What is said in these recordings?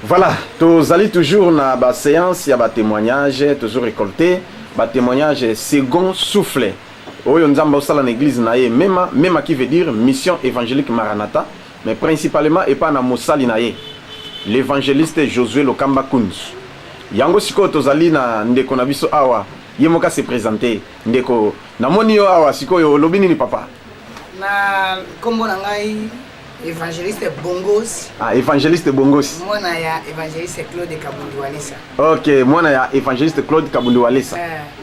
Voilà, tous allez toujours dans la séance, il y a des témoignages, toujours récoltés, des témoignages second souffle. Oui, on a dans l'église, même qui veut dire mission évangélique Maranatha, mais principalement et pas dans Moussali naye. L'évangéliste Josué Lokamba Kunz. Yango siko tozali na ndeko na biso awa, yemoka se présenter ndeko na moni yo awa siko yo lobini ni papa. Na kombo na ngai évangéliste Bongos. Ah, évangéliste Bongos. Mwana ya évangéliste Claude Kabundi Walesa. OK, mwana ya évangéliste Claude Kabundi Walesa.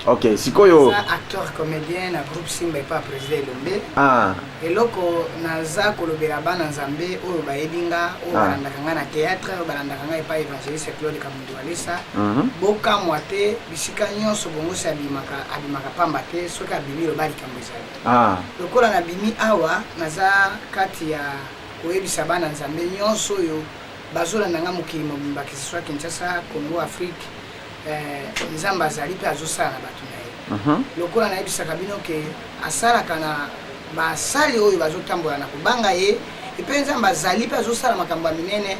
OK, sikoyo acteur comédien na groupe Simba pa président Lombe. Ah. Eloko naza kolobela bana Nzambe oyo bayebinga oyo balandaka nga na théâtre oyo balandaka nga pa évangéliste Claude Kabundi Walesa. Boka mwate bisika nyonso Bongos abimaka pamba te soki abimi lobali kamwezali. Ah. Lokola na bimi awa naza kati ya koyebisa bana Nzambe nyonso oyo bazolanda nga mokili mobimba ke ce soit Kinshasa, Congo, Afrique, Nzambe azali mpe azosala na bato na ye. Lokola nayebisaka bino ke asalaka na basali oyo bazotambola na kobanga ye epe Nzambe azali mpe azosala makambo ya minene.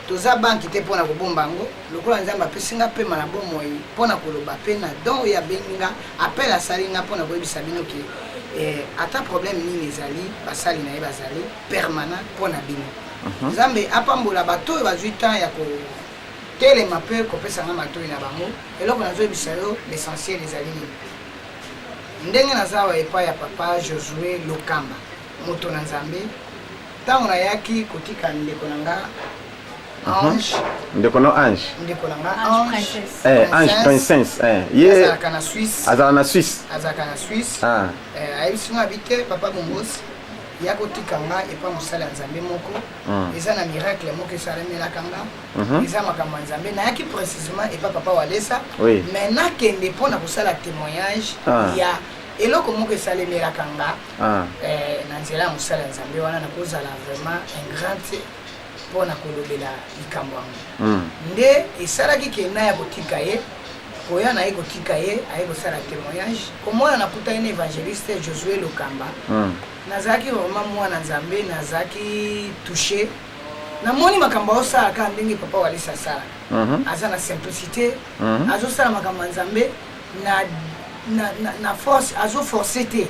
Toza banki te mpona kobomba yango lokola Nzambe apesi nga pema na bomoi mpona koloba mpe na don oyo abengi nga apele asali nga mpona koyebisa bino ke ata problème nini ezali basali na ye bazali permanent mpona bino. Nzambe apambola bato oyo bazwi temps ya kotelema mpe kopesa nga matoi na bango. Eloko nazoyebisa yo l'essentiel ezali nini ndenge naza awa epai ya papa Josué Lokamba moto na Nzambe ntango nayaki kotika ndeko na nga Ange. Ndeko no Ange. Ndeko na nga Ange. Ange princesse. Ye azalaka na Suisse. Azalaka na Suisse. Azalaka na Suisse. Ah. Ayebisi nga habite papa Bongos ya kotika nga epa mosala ya Nzambe moko. Eza na miracle moko esalamelaka nga. Eza makambo ya Nzambe nayaki précisément epa papa Walesa. Mais nakende mpona kosala témoignage ya eloko moko esalemelaka nga na nzela ya mosala ya Nzambe wana nakozala vraiment un grand pona kolobela likambo yango nde esalaki ke na ya kotika ye koya na ye kotika ye aye kosala témoignage komona nakuta ye na évangéliste Josué Lokamba nazalaki vraiment mwana Nzambe nazalaki touché namoni makambo azosalaka ndenge papa Walesa asalaka aza na simplicité azosala makambo ya Nzambe na force azoforce te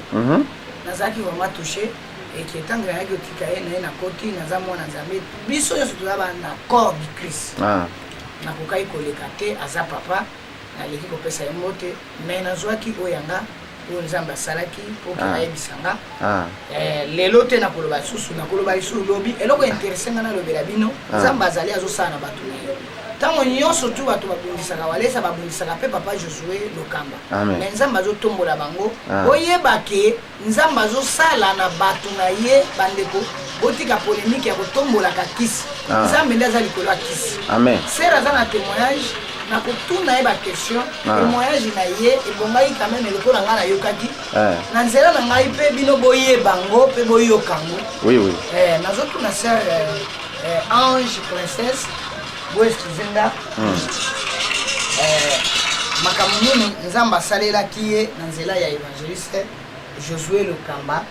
nazalaki vraiment touché et qui est en train de tika na koti naza mwana Nzambe biso nyonso tozaba na corps du Christ na kokai koleka te aza papa naleki kopesa ye mbote mais nazwaki oyo yanga oyo Nzambe asalaki mpo ayebisa nga lelo te nakoloba lisusu nakoloba lisusu lobi eloko interese nga nalobela bino Nzambe azali azosala na bato na ye ntango nyonso tu bato babundisaka Walesa babundisaka mpe papa Josué Lokamba mais Nzambe azotombola bango oyeba ke Nzambe azosala na bato na ye bandeko botika polémique ya kotombolaka kisi Nzambe nde aza likolo ya kisi ser aza na témoignage na kotuna ye baquestion témoignage na ye ebongaki quand même eloko na ngai nayokaki na nzela na ngai mpe bino boyeba ngo mpe boyoka ngo nazotuna ser Ange princesse boeskizenga makambo nini Nzambe asalelaki ye na nzela ya évangéliste Josué Lokamba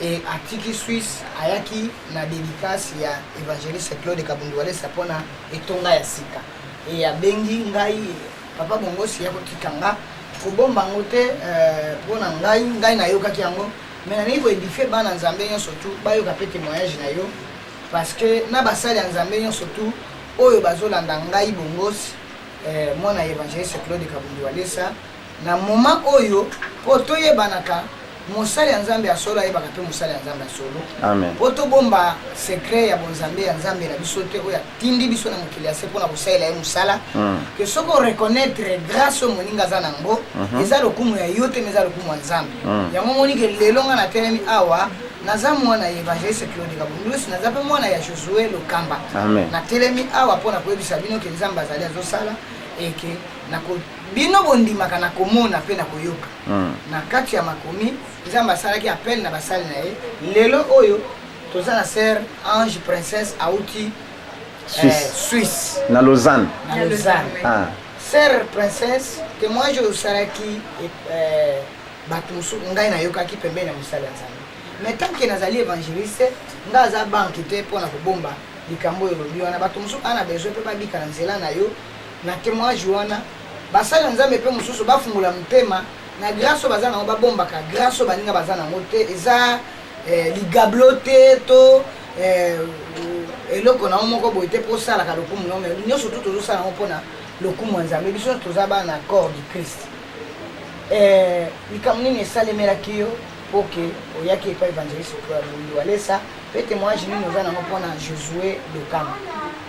et atiki Suisse ayaki na dédicace ya évangéliste Claude Kabundi Walesa mpona etonga ya sika e abengi ngai papa Bongos ya kotika nga kobomba ngo te mpona ngai nayokaki yango mais nalingi koédifie bana Nzambe nyonso tu bayoka mpe témoignage na yo parce que na basali ya Nzambe nyonso tu oyo bazolanda ngai Bongos mwana évangéliste Claude Kabundi Walesa na moment oyo po toyebanaka mosali ya Nzambe ya solo ayebaka mpe mosali ya Nzambe ya solo po tobomba secret ya bonzambe ya Nzambe na biso te oyo atindi biso na mokili ya se mpona kosalela ye mosala ke soki oreconnaître grâce oyo moninga aza nango eza lokumu ya yo te me eza lokumu ya Nzambe yango monike lelo nga natelemi awa naza mwana ya évangéliste Claude Kabundi Walesa naza mpe mwana ya Josué Lokamba natelemi awa mpona koyebisa bino ke Nzambe azali azosala eke bino bondimaka na komona mpe na koyoka na kati ya makomi Nzambe asalaki appel na basali na ye lelo oyo toza na ser Ange princesse auti Suisse na Lausanne ser princesse témoignage oyo osalaki bato mosusu ngai nayokaki pembeni ya mosali ya Nzambe mais tant que nazali évangéliste nga aza banki te mpona kobomba likambo elobi wana bato mosusu ana besoin mpe babika na nzela na yo na témoignage wana basali nzambe mpe mosusu bafungola motema na grâce oyo baza nango babombaka grâce oyo baninga baza nango te eza ligablo te to eloko nango moko boye te mpo osalaka lokumu nango me nyonso tu tozosala nango mpona lokumu ya nzambe biso toza bana corps du Christ likambo nini esalemelaki yo mpo ke oyaki epa évangéliste Bondi Walesa mpe témoignage nini oza nango mpona Josué Lokama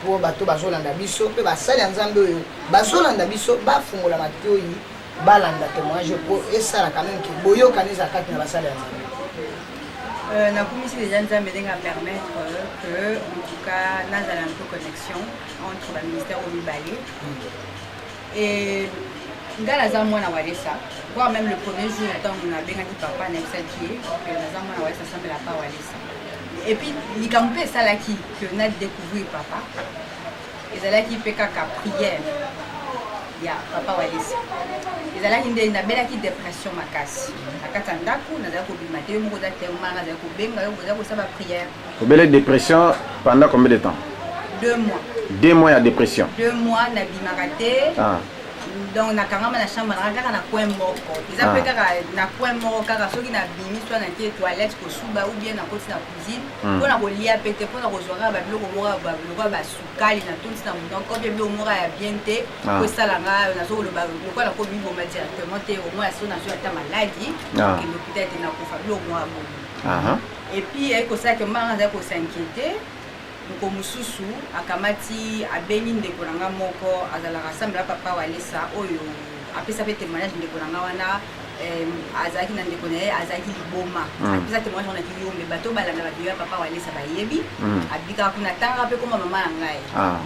mpo bato bazolanda biso mpe basali ya nzambe oyo bazolanda biso bafungola matoi balanda témoignage mpo esalaka meme ke boyokani eza kati na basali ya nzambe. Na commission déjà nous a permettre que en tout cas nous avons un peu connexion entre le ministère au Mibali et nous avons moi na Walesa voire même le premier jour quand on a bien dit papa n'exagère que nous avons moi Walesa semble la pas Walesa et puis il campé ça là qui que nous a découvert papa et ça là qui fait caca prière ya papa Walesa ezalaki nde nabelaki dépression makasi na kati ya ndako nazala kobima te yo moko oza termala nazala kobenga yo boza kosala baprière. Obele dépression pendant combien de temps? 2 mois. 2 mois ya dépression. 2 mois nabimaka te. Donc nakangama na chambre na kaka na coin moko eza mpe kaka na coin moko kaka soki nabimi soit na tie toilette kosuba ou bien nakoti na cuisine mpona kolia pe te mpona kozwaka babiloko moko basukali na tonisi na monoko mpe biloko moko ya bien te po esalanga nazokoloba lokola nakomiboma directement te omoi yaso nazwi ata maladi ke l'hôpital ete nakufa biloko moko ya bomo et puis ekosalaki mbanga azali kosinquiete ndeko mosusu akamati abengi ndeko nanga moko azalaka asambela papa Walesa oyo apesa pe témoignage ndeko nanga wana azalaki na ndeko na ye azalaki liboma apesa témoignage wana kiyombe bato balanda bato ya papa Walesa bayebi abikaka kuna tanga pe koma mama na ngai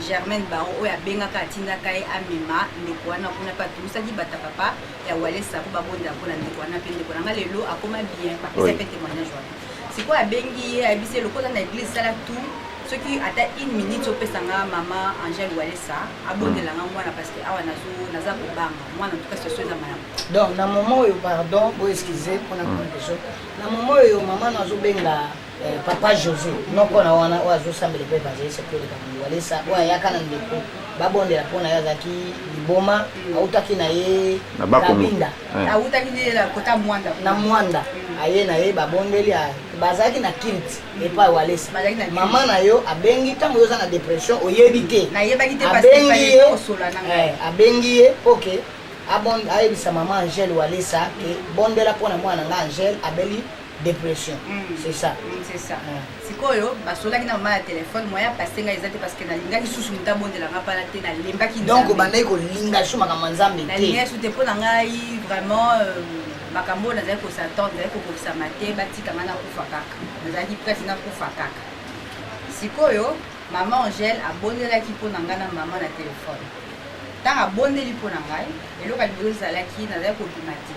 Germaine Baron oyo abengaka atindaka ye amema ndeko wana kuna pe atumisaki bata papa ya Walesa po babondela mpona ndeko wana pe ndeko nanga lelo akoma bien bapesa pe témoignage wana sikoyo abengi ye ayebisi lokola na église sala tout soki ata 1 minute opesanga mama Angèle Walesa abondelanga mwana parce que awa naza kobanga mwana en tout cas situation eza malamu. Donc na moment oyo pardon bo excusez mpona question na moment oyo mama nazobenga papa José noko na wana oyo azosambela mpe évangéliste Bondi Walesa oyo ayaka na ndeko babondela mpona ye azalaki liboma autaki na ye kabinda autaki na kota mwanda na mwanda aye na ye babondeli bazalaki na kilt epai Walesa mama na yo abengi ntango oza na dépression oyebi te abengi ye mpo ke ayebisa mama Angèle Walesa ke bondela mpona mwana nga Angèle abeli dépression c'est ça sikoyo basolaki na mama ya téléphone moya pasenga eza te parce que nalingaki susu moto abondelanga mpana te nalembaki donc obandaki kolinga so makambo nzambe te nalingaki su te mpo na ngai vraiment makambo nazali kosatendre nazali kokokisama te batikanga nakufa kaka nazalaki prese nakufa kaka sikoyo mama Angèle abondelaki mpo na ngai na mama na téléphone ntango abondeli mpo na ngai eloko ya liboso ezalaki nazali kobima te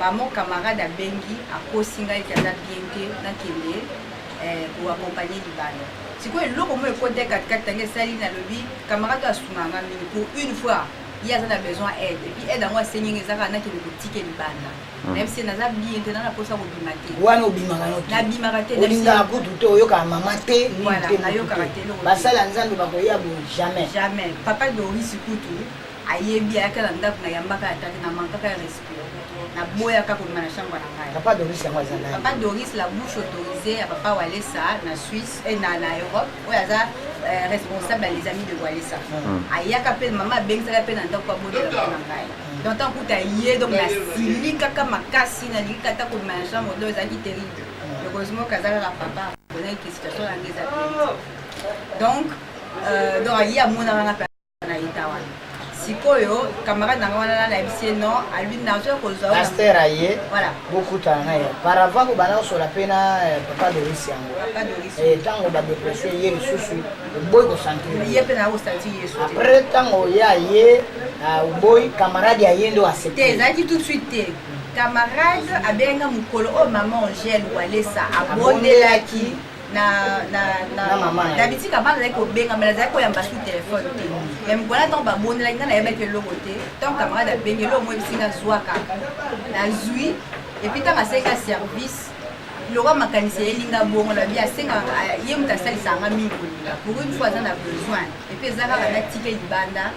bamo camarade abengi akosi ngai ete aza bien te nakende koakompagne libanda sikoyo eloko mo ekode katikati ntango esali nalobi camarade asunganga mingi pour une fois ye aza na besoin aide et puis aide yango asengi ezaka nakende kotike libanda nayebisi naza bien te nana mposa kobima te wana obimaka no te nabimaka te olingaka kutu te oyokaka mama te nayokaka te basala ya nzambe bakoya bo jamais papa Doris kutu ayebi ayaka na ndako nayambaka ataki na mankaka ya respect naboyaka kobima na chambre na ngai papa Doris yango aza nani papa Doris la bouche autorisée ya papa Walesa na Suisse et na Europe oyo aza responsable ya les amis de Walesa ayaka mpe mama abengisaka mpe na ndako abondela mpo na ngai donc ntango kuta ye donc nasili kaka makasi nalingi kata kobima na chambre oyo ezalaki terrible heureusement kaza kaka papa aponaki situation yango eza donc aye amonaka nga mpe na eta wana sikoyo camarade nanga wana nayebisi ye non alui nazoya kozwa pasteur aye voilà bokutana na ye par avant kobanda kosola mpe na papa Doris yango ntango badépression ye lisusu oboyi kosentir ye mpe naa kosentir yesu après ntango ye aye oboyi camarade aye nde accepte te ezalaki tout de suite te camarade abenga mokolo oyo mama Angèle Walesa abondelaki na bitika bana azalaki kobenga me nazalaki koyamba su telefone te me mokolo ntango babondelaki nga nayebaki eloko te ntango camarade abengi eloko mo ebisinga zwa kaka nazwi epuis ntango asalika service Laura makanisi elinga bongo la bia senga ye mutasali sanga mingi pour une fois on a besoin et puis zaka na tika libanda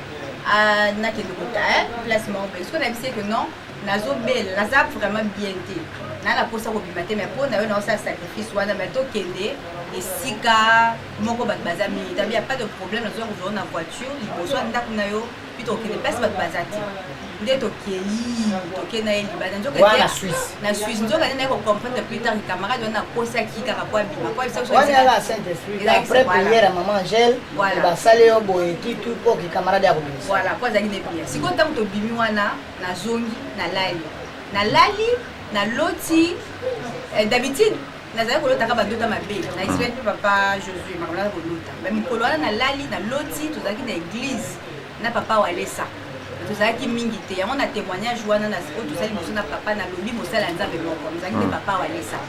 na kende kota placement parce qu'on a dit que non nazo belle naza vraiment bien té na la posa ko bimate mais pour na yo na ça sacrifice wana mais to kende et sika moko bat bazami tabi a pas de problème nazo ko na voiture liboso ndako na yo puis to kende place bat bazati ndeto kei to kena libanda nzoka na Suisse nzoka nene ko comprendre plus tard camarade on a posa ki kaka kwa bima kwa ça wana la Saint-Esprit après prière maman Angèle ba sale yo boye kitu pour ki camarade ya komisa voilà kwa zaki ne prière siko ntango to bimi wana na zongi na lali na loti d'habitude nazali kolota ka bandota mabe na Israël pe papa Josué makola kolota mais mikolo wana na lali na loti tozalaki na église na papa Walesa tozalaki mingi te yango na témoignage wana na oyo tozali mosu na papa na lobi mosala nzambe moko tozalaki te papa Walesa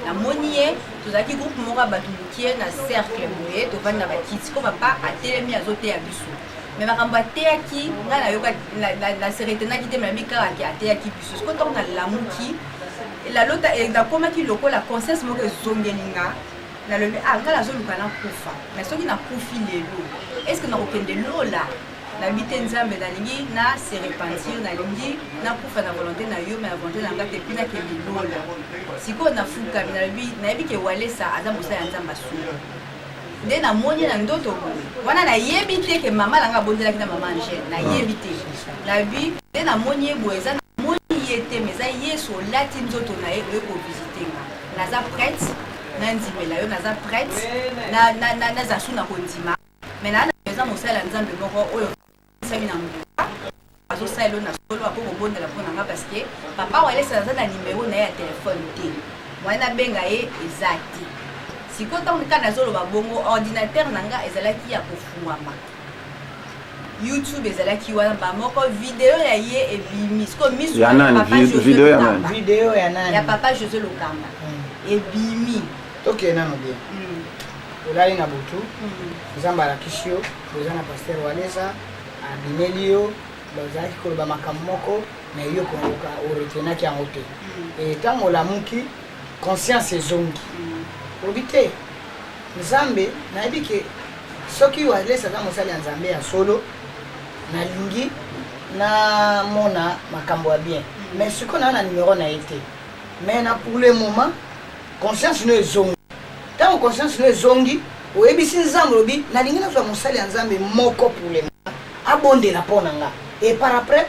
namoni ye tozalaki groupe moko ya bato mokie na cercle boye tovandi na bakiti ko papa atelemi azoteya biso mais makambo ateyaki ngai nayoka naseretenaki te malabi kaka ateyaki biso siko ntango nalamuki lalota nakomaki lokola conscience moko ezongeli nga nalobi ngai nazoluka nakufa mais soki nakufi lelo est ce que nakokende lola nabi te nzambe nalingi na se repentir nalingi nakufa na volonté na yo mais na volonté na nga te mpe nakende lola sikoyo nafukami nayebi ke Walesa aza mosala ya nzambe asula nde namoni na ndoto boye wana nayebi te ke mama nanga abonzelaki na mama Angèle nayebi te nabi nde namoni ye boye eza namoni ye te mais eza yesu olati nzoto na ye oye kovisite nga naza prête nandimela yo naza prête naza su na kondima mais naa eza mosala ya nzambe moko oyo sami na mbuka azosala elo na solo apo kobondela mpo na nga parce que papa Walesa aza na nimero na ye ya telefone te wana nabenga ye eza te sikoyo ntango kaka nazoloba bongo ordinateur na nga ezalaki ya kofungwama YouTube ezalaki wana bamoko video ya ye ebimi sikoyo miso ya papa José Lokamba ebimi toke nano bien olali na butu nzambe alakisi yo oza na paster Walesa abimeli yo bazalaki koloba makambo moko na yo oretenaki yango te ntango olamuki conscience ezongi olobi te nzambe nayebi ke soki Walesa aza mosali ya nzambe ya solo nalingi namona makambo ya bien mais sikoyo naa na numero na ye te mais na pour le moment conscience no ezongi ntango conscience no ezongi oyebisi nzambe olobi nalingi nazwa mosali ya nzambe moko pour le moment abondela mpo na nga et par après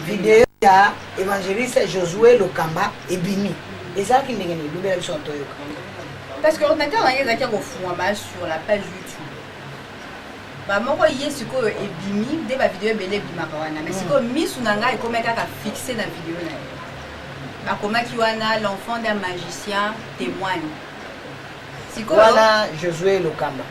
video ya évangéliste Josué Lokamba ebimi ezalaki ndenge nini lobela biso toyoka parce que ordinateur na ye ezalaki kofungwama sur la page YouTube bamoko ye sikoyo ebimi nde bavideo ebele ebimaka wana mais sikoyo misu na ngai ekomaki kaka fixe na video na ye bakomaki wana l'enfant d'un magicien témoigne sikoyo wana Josué Lokamba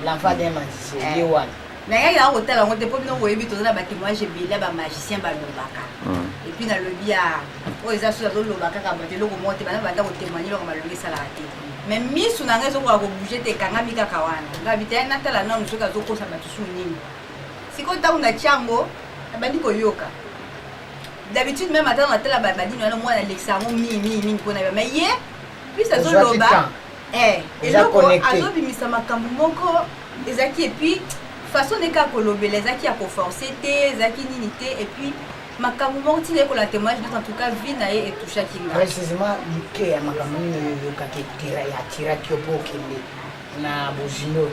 l'enfant d'un magicien ye wana nayaki na kotala yango te mpo bino koyebi toza na batémoignage ebele ya bamagicien balobaka et puis nalobi ya oyo eza soki azoloba kaka bato eloko moko te bana bata kotémoigne eloko malongi esalaka te mais misu na ngai ezokoka kobouge te ekangami kaka wana ngabi te natala nanu soki azokosa bato su nini sikoyo ntango natia yango nabandi koyoka d'habitude même ata natala badini wana mwana alekisa yango mingi mpona ye mais ye plus azoloba eloko azobimisa makambo moko ezalaki et puis façon de kaka kolobela ezalaki ya koforce te ezalaki nini te et puis makambo moko ntina ekola témoignage en tout cas vie na ye etushaki nga précisément moke ya makambo nini oyokaki atiraki yo mpo okende na bozino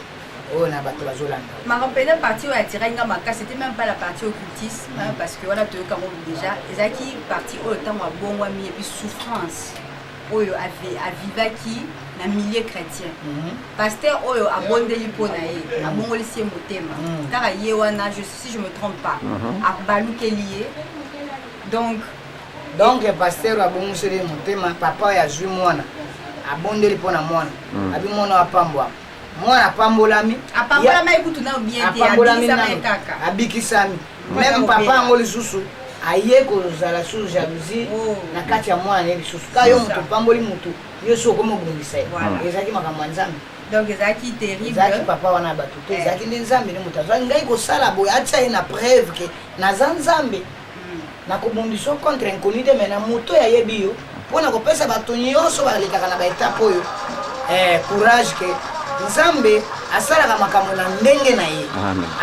oyo na bato bazolanda makambo pene partie oyo atiraki nga makasi c'était même pas la partie occultisme parce que wana toyoka ngo déjà ezalaki partie oyo ntango abongwami et puis souffrance oyo avivaki na milieu chrétien pasteur oyo abondeli mpo na ye abongolisi ye motema kaka ye wana si je me trompe pas abalukeli ye donc pasteur abongoseli ye motema papa oyo azwi mwana abondeli mpo na mwana abi mwana apambwama mwana apambolami ekutu na bien te abikisama ye kaka abikisami même papa yango lisusu aye kozala sous jalousie na kati ya mwana ye lisusu ka yo moto opamboli motu yo so okomi obundisa ye ezalaki makambo ya nzambe donc ezalaki terrible ezalaki papa wana ya bato te ezalaki nde nzambe nde moto azwaki ngai kosala boye atia ye na preuve ke naza nzambe nakobundisa contre inconnu te me na moto yayebi yo mpona kopesa bato nyonso balekaka na baetape oyo courage ke nzambe asalaka makambo na ndenge na ye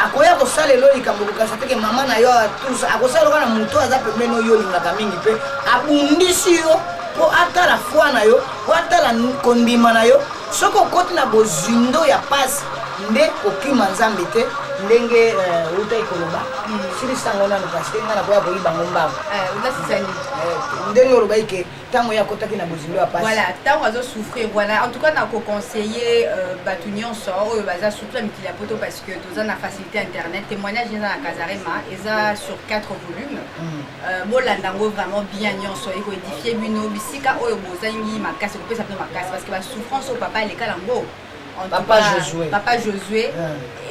akoya kosala elo likambo kokasa teke mama na yo tous akosala loka na moto aza pembeni oyo olingaka mingi mpe abundisi yo mpo atala foi na yo po atala kondima na yo soki okoti na bozindo ya pasi nde okima nzambe te ndenge uta ekoloba silisango nano kasi te nga na koya koyibango mbango ndenge oloba ike ntango ye akotaki na bozindo ya pasi voilà ntango azosouffrir voilà en tout cas nakoconseille bato nyonso oyo baza surtout ya mikili ya poto parce que toza na facilité internet témoignage eza na Kazarema eza sur 4 volumes bolanda yango vraiment bien nyonso ekoédifie bino bisika oyo bozangi makasi kopesa bino makasi parce que basouffrance oyo papa aleka yango Papa Josué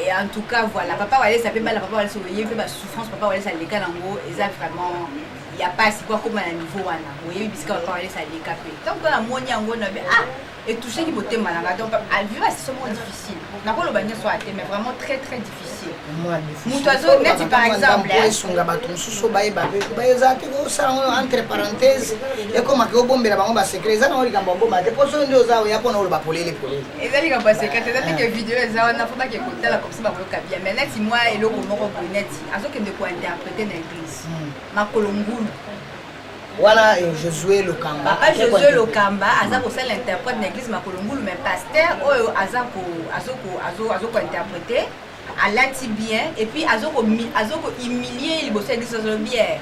et en tout cas voilà papa Walesa ça peut pas la papa Walesa il y a souffrance papa Walesa les cas nango et ça vraiment il y a pas si quoi comme à niveau wana vous voyez bisika papa Walesa les cas tant que la moni yango na et toucher qui boté malanga donc à vivre c'est vraiment difficile na ko lo banya so até mais vraiment très très difficile mutozo net par exemple songa bato suso baye babe bayeza te ko sa entre parenthèses et comme que obombela bango ba secret za na oli kamba bomba te poso ndio za ya pona oli ba polele ezali ka passer quand c'est que vidéo za wana faut pas que kotala comme ça ba loka bien mais net moi et loko moko net azoke de quoi interpréter na église makolo ngulu voilà Josué Lokamba papa Josué Lokamba aza ko sala interprète na église makolo ngulu mais pasteur oyo azoko interpréter alati bien et puis azoko humilier liboso église bien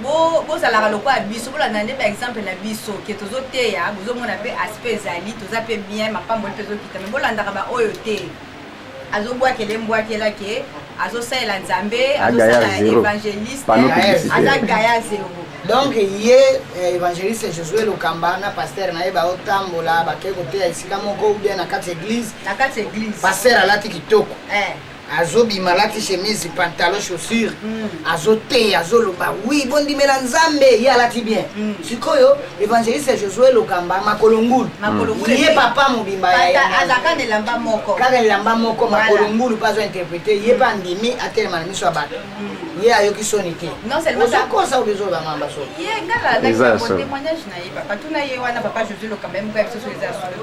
bo salaka lokwa biso bola nande par exemple na biso ke tozoteya bozomona pe aspect ezali toza pe bien mapambo pe zokita mais bolandaka ba oyo te azobwakele mbwakela ke azosalela nzambe azosala évangéliste aza gaya zéro donc ye évangéliste Josué Lokamba na pasteur na ye baotambola bakei koteya esika moko ou bien na kati église pasteur alati kitoko azobima alati chemise pantalon chaussure azoteya azoloba oui bondimela nzambe ye alati bien sikoyo évangéliste Josué Lokamba makolo ngulu ye papa mobimba azaka nelamba moko kaka nelamba moko makolo ngulu pas interpréter ye pa ndimi atelema na miso ya bato ye ayoki soni te non seulement ça kosa obezoba mamba so ye ngala na témoignage na ye papa tuna ye wana papa Josué Lokamba même kwa biso eza solo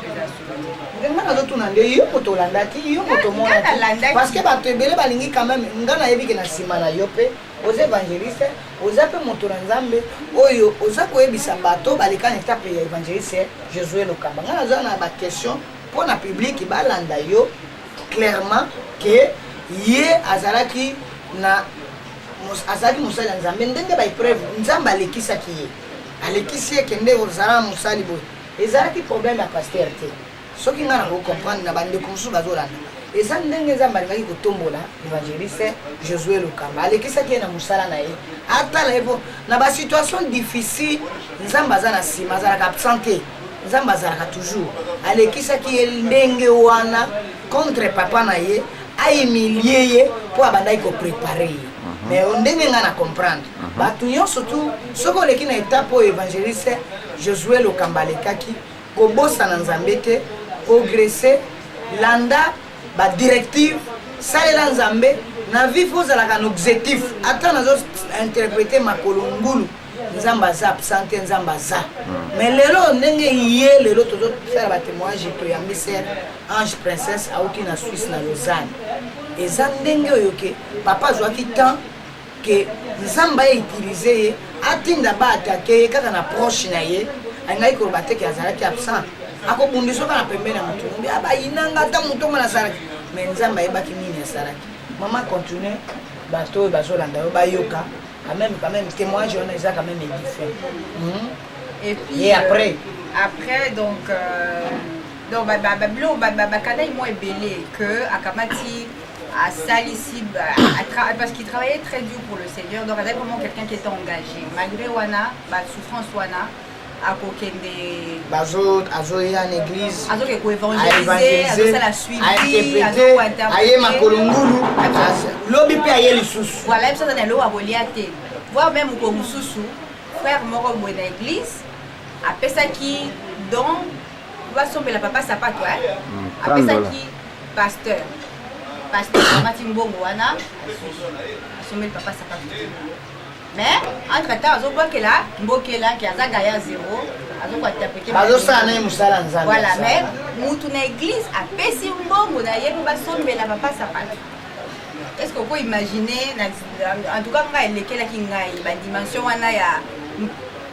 nga nazotuna nde yo moto olandaki yo moto monaki parce que bato ebele balingi quand même nga nayebiki na nsima na yo mpe oza évangéliste oza mpe moto na nzambe oyo oza koyebisa bato baleka na etape ya évangéliste Josué Lokamba nga naza na baquestion mpo na publike balanda yo clairement ke ye azalaki mosali ya nzambe ndenge baepreuve nzambe alekisaki ye alekisi ye kende ozala mosali boye ezalaki problème ya pasteur te soki nga na kocomprendre na bandeko mosusu bazolanda eza ndenge nzambe alingaki kotombola évangéliste Josué Lokamba alekisaki ye na mosala na ye atala ye po na basituation difficile nzambe aza na nsima azalaka absent te nzambe azalaka toujours alekisaki ye ndenge wana contre papa na ye ahumilie ye mpo abandaki koprépare ye mais ndenge nga na comprendre bato nyonso tu soki oleki na etape oyo évangéliste Josué Lokamba alekaki kobosana nzambe te progresser landa badirective salela nzambe na vie fo ozalaka na objectif ata nazo interpréter makolo ngulu nzambe aza absente nzambe aza mais lelo ndenge ye lelo tozosala batémoignage toyambi ser Ange Princesse auti na Suisse na Lausanne eza ndenge oyo ke papa azwaki temps ke nzambe autilize ye atinda baatake ye kaka na proche na ye alingaki koloba te ke azalaki absent akobundisa oka na pembeni ya motu mombi abayinanga ata motu ongo nasalaki mais nzambe ayebaki nini asalaki mama continue bato oyo bazolanda yo bayoka quand même témoignage wana eza quand même édifiant et puis et après donc bakanda imo ebele que akamati asalisi parce qu'il travaillait très dur pour le Seigneur donc azali vraiment quelqu'un qui était engagé malgré wana basouffrance wana akokende azoya na église azoke koévangéliser azosala suivi aye makolo ngulu lobi mpe aye lisusu voilà ye biso aza na eloko akolia te voir même ko mosusu frère moko boye na église apesaki don basombela papa sapato apesaki pasteur amati mbongo wana asombeli papa sapato mais entre temps azobwakela mbokela ke aza gaya zéro azosala musala nzambe voilà mais mutu na église apesi mbongo na ye mpe basombela papa sapatu. Est-ce qu'on peut imaginer en tout cas ngai elekelaki ngai badimension wana ya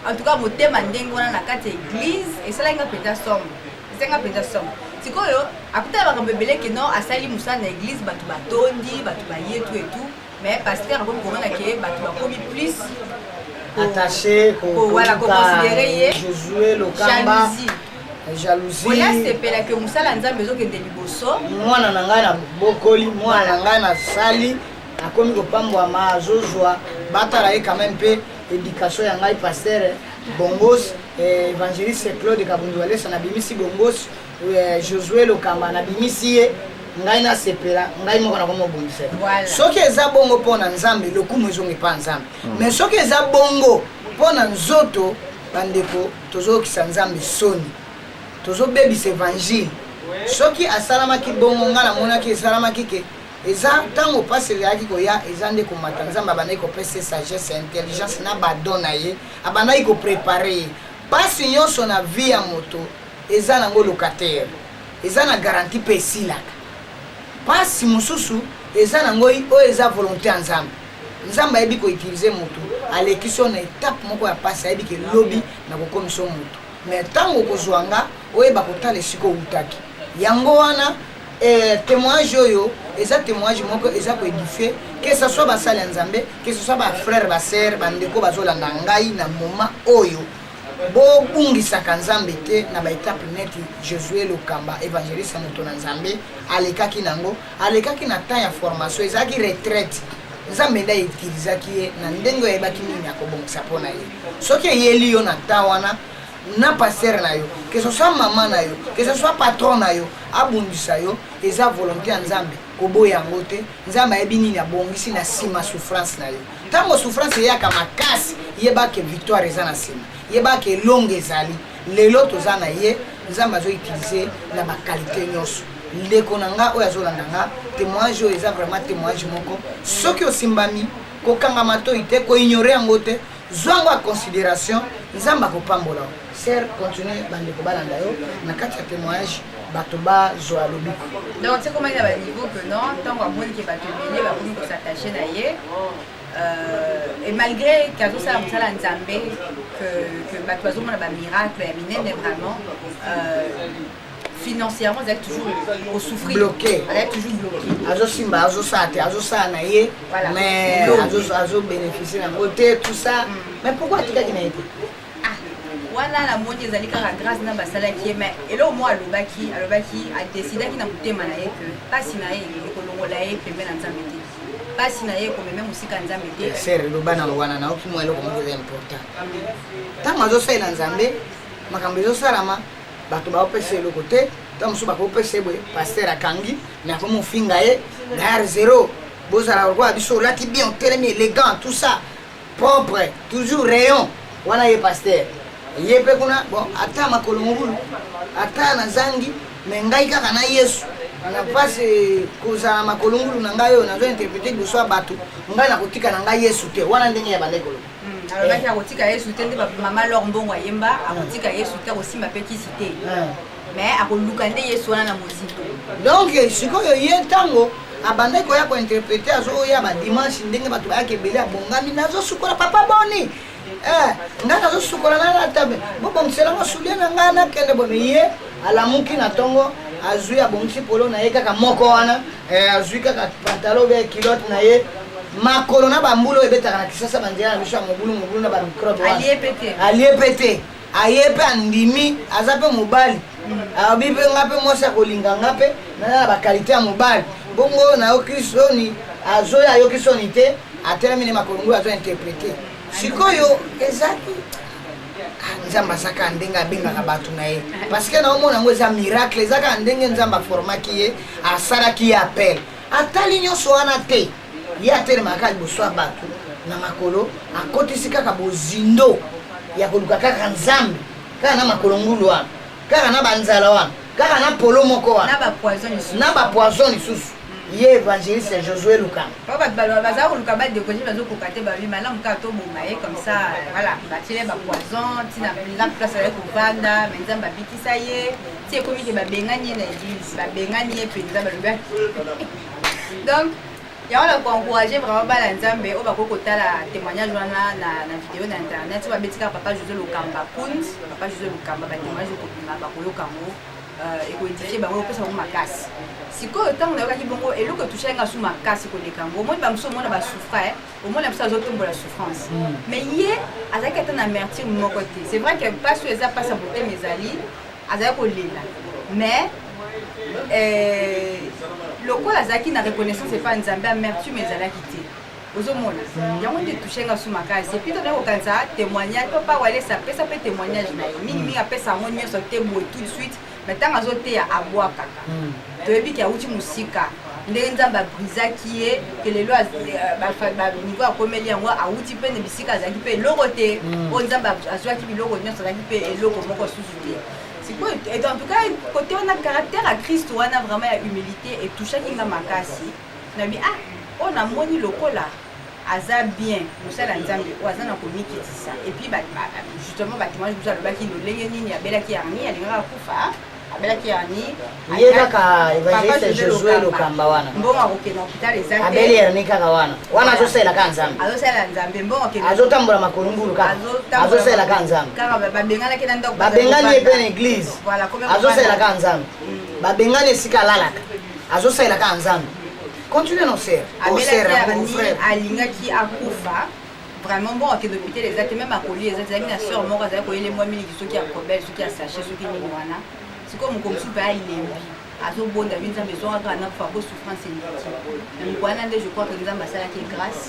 en tout cas motema ndenge wana na kati ya église esalaki nga mpenza somme esenga mpenza somme sikoyo akutala makambo ebele ke non asali musala na église bato batondi bato baye tout et tout mais pasteur akomi komona ke bato bakomi plus attaché voilà considérer Josué Lokamba jalousie oya sepela ke musala nzambe ezokende liboso mwana na ngai na bokoli mwana na ngai na sali akomi kopambwama azozwa batala ye quand même mpe éducation ya ngai pasteur Bongos évangéliste Claude Kabundu Alesa na bimisi Bongos Josué Lokamba na bimisi ye ngai na sepela ngai moko na komo bongisa soki eza bongo pona nzambe lokumu ezongi pa nzambe mais soki eza bongo pona nzoto bandeko tozokisa nzambe soni tozobebisa évangile soki asalamaki bongo nga namonaki esalamaki ke eza ntango pasi eleyaki koya eza nde komata nzambe abandaki kopesa sagesse intelligence na badon na ye abandaki koprepare ye pasi nyonso na vie ya moto eza nango locataire eza na garantie mpe esilaka pasi mosusu eza nango oyo eza volonté ya nzambe nzambe ayebi koutilize motu alekisi yo na étape moko ya pasi ayebi ke lobi na kokomisa motu mais ntango kozwa nga oyeba kotala esika outaki yango wana témoignage oyo eza témoignage moko eza koédifie que ce soit basali ya nzambe que ce soit bafrère basere bandeko bazolanda ngai na moment oyo bobungisaka nzambe te na baétape neti Josué Lokamba évangéliste moto na nzambe alekaki nango alekaki na temps ya formation ezalaki retraite nzambe nde ayetilizaki ye na ndenge oyebaki nini akobongisa mpo na ye soki eyeli yo na temps wana na pasteur na yo que ce soit maman na yo que ce soit patron na yo abundisa yo eza volonté ya nzambe koboya yango te nzambe ayebi nini abongisi na nsima souffrance na yo ntango souffrance eyaka makasi yebake victoire eza na nsima yebake elongo ezali lelo toza na ye nzambe azoutilize na bakalite nyonso ndeko na nga oyo azolanda nga témoignage oyo eza vraiment témoignage moko soki osimbami kokangama toi te koignore yango te zwa yango ya considération nzambe akopambola ser continue bandeko balanda yo na kati ya témoignage bato bazwa lobiko donc c'est comment il y a niveau que non ntango amoni ke bato ebele bakomi kosattache na ye et malgré qu'azosala mosala nzambe que bato bazomona bamiracle ya minene vraiment financièrement ezalaki toujours kosouffrir bloqué azalaki toujours bloqué azosimba azosala te azosala na ye mais azobénéficie nango te tout ça mais pourquoi atikaki na ye te wana namoni ezali kaka grâce na basalaki ye mais eloko mo alobaki adesidaki na motema na ye ke pasi na ye ekolongola ye pembe na nzambe te pasi na ye ekomeme mosika nzambe te ser eloba na wana naoki mwa eloko moko eza important ntango azosalela nzambe makambo ezosalama bato baopesa eloko te ntango mosusu bakopesa ye boye paster akangi me akomofinga ye dayar zéro bozala lokola biso olati bien otelemi élégant tout ça propre toujours rayon wana ye paster ye mpe kuna bon ata makolo mobulu ata na zangi me ngai kaka na yesu na mpasi kozala makolo ngulu na ngai oyo nazointerprete liboso ya bato ngai nakotika na ngai yesu te wana ndenge ya bandekolo alobaki akotika yesu te nde mama lor mbongo ayemba akotika yesu te akosimba mpe kisi te mais akoluka nde yesu wana na mozindo donc sikoyo ye ntango abandaki koya kointerprete azoya badimanche ndenge bato bayaka ebele abongami nazosukola papa boni ngai nazosukola nana tabe bobongiselanga sulie na ngai nakende bome ye alamuki na ntongo azwi abongisi polo na ye kaka moko wana azwi kaka pantalo be kilote na ye makolo na bambulu ebetaka na kisasa banzela na biso ya mobulu na bamicrobe alie pete aye mpe andimi aza mpe mobali abi mpe nga mpe mwasi akolinga nga mpe na bakalite ya mobali bongo nayoki soni azoya ayoki soni te atelemi ne makolo ngulu azointerprete sikoyo ezaki nzambe azaka ndenge abengaka bato na ye parce que naomona yango eza miracle ezaka ndenge nzambe aformaki ye asalaki ye appel atali nyonso wana te ye atelemaka liboso ya bato na makolo akotisi kaka bozindo ya koluka kaka nzambe kaka na makolo ngulu wana kaka na banzala wana kaka na polo moko wana na bapoison lisusu ye évangéliste Josué Lukamba. Papa baza Lukamba décoché bazo kokate ba lui malamu ka to bomaye comme ça voilà batile ba poison tina la place avec kovanda mais nzamba bitisa ye tie komi ke ba bengani na église ba bengani pe nzamba loba donc ya on a encouragé vraiment bala nzambe o ba kokotala témoignage wana na vidéo na internet ba betika papa Josué Lukamba kunt papa Josué Lukamba ba témoignage ko bima ba kolokango écodifié bango pesa bango makasi sikoyo ntango nayokaki bongo eloko touche nga su makasi kolekango omoni bamosu omona basouffra omoni mosu azotombola souffrance mais ye azalaki ata na amertire moko te c'est vrai que mpasi oyo eza mpasi ya botema ezali azalaki kolela mais lokola azalaki na reconnaissance epa nzambe amertume ezalaki te ozomona yango nde touche nga su makasi epuis tona kokanisa témoignage papa walesa apesa mpe témoignage na ye mingimingi apesa yango nyonso te boye tout de suite mais ntango azoteya abwa kaka toyebi ke awuti mosika ndenge nzambe abrisaki ye ke lelo niveau akomeli yango awuti mpe na bisika azalaki mpe eloko te oyo nzambe azwaki biloko nyonso azalaki mpe eloko moko susu te sikoyo en tout cas côté wana caractère ya Christ wana vraiment ya humilité etouchaki nga makasi nabi oyo namoni lokola aza bien mosala nzambe oyo aza na komikitisa epuis justement batémoignage mosu alobaki lolenge nini abelaki yarni alingaka kufa abelaki yarni ye kaka évangéliste Josué Lukamba wana mbongo akokende hôpital eza abeli yarni kaka wana azosalelaka nzambe azosala nzambe mbongo akende azotambola makolungulu kaka azosalelaka nzambe kaka babenganaki na ndako babengani ye mpe na église azosalelaka nzambe babengani esika alalaka azosalelaka nzambe continue non sœur alingaki akufa vraiment bon akende hôpital eza te même akoli eza te ezalaki na sœur moko azalaki koyele mwa mingi soki ya probele soki ya sache soki nini wana sikoyo mokomosu mpe alembi azobonda bi nzambe ezwaka kaka nakufa po souffrance eleki na moko wana nde je crois que nzambe asalaki grâce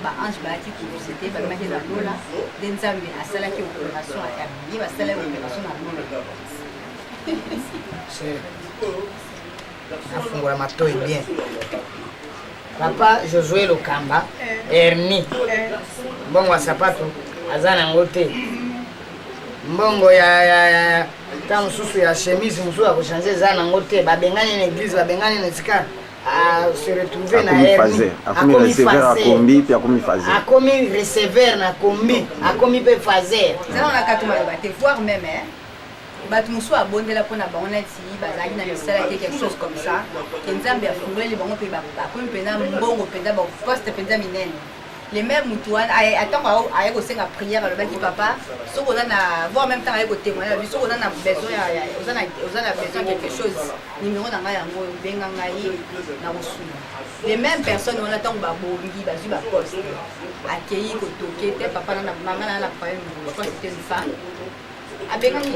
baange bayaki kobusete bamaki na lola nde nzambe asalaki opération ye basalaki opération na lola afungola matoi bien papa Josué Lukamba hernie mbongo ya sapato aza nango te mbongo ya ta mosusu ya chemise mosusu akochange eza nango te babengani na église babengani na esika se retrouve na hernie akomi receveur na kombi akomi mpe faser ezana kati maloba te voir même bato mosusu abondela mpona bango neti bazalaki na misala te quelque chose comme ça ke nzambe afungoli bango mpe bakomi mpenza mbongo mpenza baposte mpenza minene le même mutu wana atango aye kosenga prière alobaki papa soki oza na voir même temps aye kotémoigner abi soki oza na besoin oza na besoin quelque chose numéro na ngai yango obenga ngai na kosuna les mêmes personnes wana ntango babongi bazwi baposte akei kotoke te papa mama na problème je crois c'était une femme abengani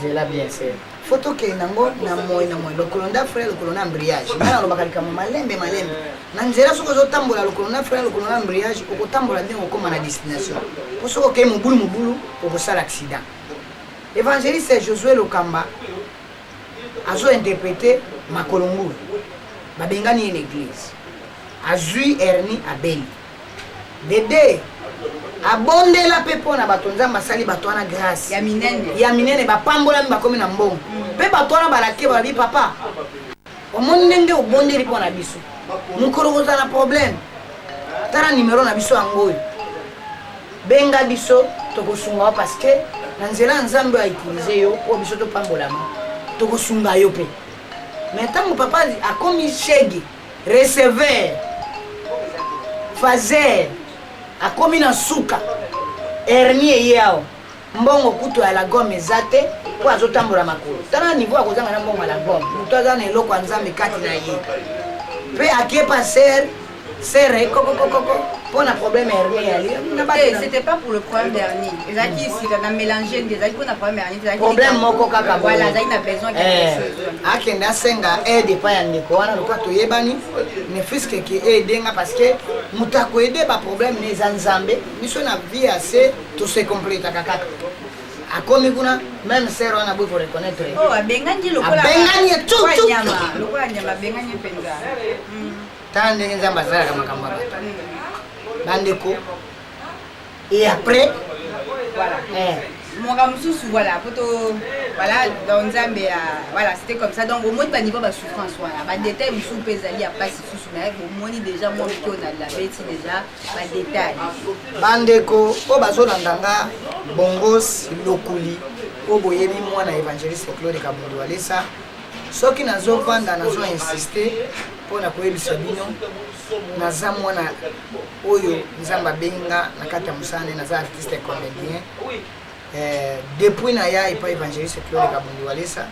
zela bien c'est photo ke nango na moyi lokolo nda frère lokolo na embrayage nana lobaka likamo malembe na nzela soko ozotambola lokolo na frère lokolo na embrayage okotambola ndenge okoma na destination po soko okei mobulu okosala accident évangéliste Josué Lukamba azointerprété makolongulu babengani ye na église azwi hernie abeli dede abondela mpe mpona bato nzambe asali bato wana grâce ya minene bapambolami bakomi na mbongo mpe bato wana balake balabi papa omoni ndenge obondeli mpona biso mokolo kozala na problème tala numero na biso yango oyo benga biso tokosunga yo parce que na nzela ya nzambe autilize yo po biso topambolama tokosunga yo mpe mais ntango papa akomi shege receveur fazer akomi na suka hernie ye awa mbongo kutu ya lagome eza te po azotambola makolo tala niveau akozanga na mbongo ya lagome moto aza na eloko ya nzambe kati na ye mpe akepa sere kokokokoko mpo na problème hernie yali c'était pas pour le problème d'hernie ezalaki sika na mélanger nde ezalaki mpona problème hernie problème moko kaka voilà ezalaki na besoin quelque chose akende asenga aide epai ya ndeko wana lokola toyebani ne fiske ke aidenga parce que moto akoyede baproblème na eza nzambe biso na vie ase tose complétaka kaka akomi kuna même sere wana boyi koreconnaître abengani lokola nyama abengani mpenza tala ndenge nzambe azalaka makambo ya bato bandeko et après mon ramsous voilà poto voilà dans Nzambe voilà c'était comme ça donc au moins pas niveau ba souffrance voilà ba détail musu pezali a pas sous mais au moins déjà moi qui on a la bête déjà ba détail bandeko o bazolanda bongos lokuli o boyebi mwana évangéliste Claude Kabundu Alesa soki nazovanda nazo insister pona koyebisa bino naza mwana oyo Nzamba benga na kata musane naza artiste et comédien depuis na ya epa évangéliste Claude Kabundu Alesa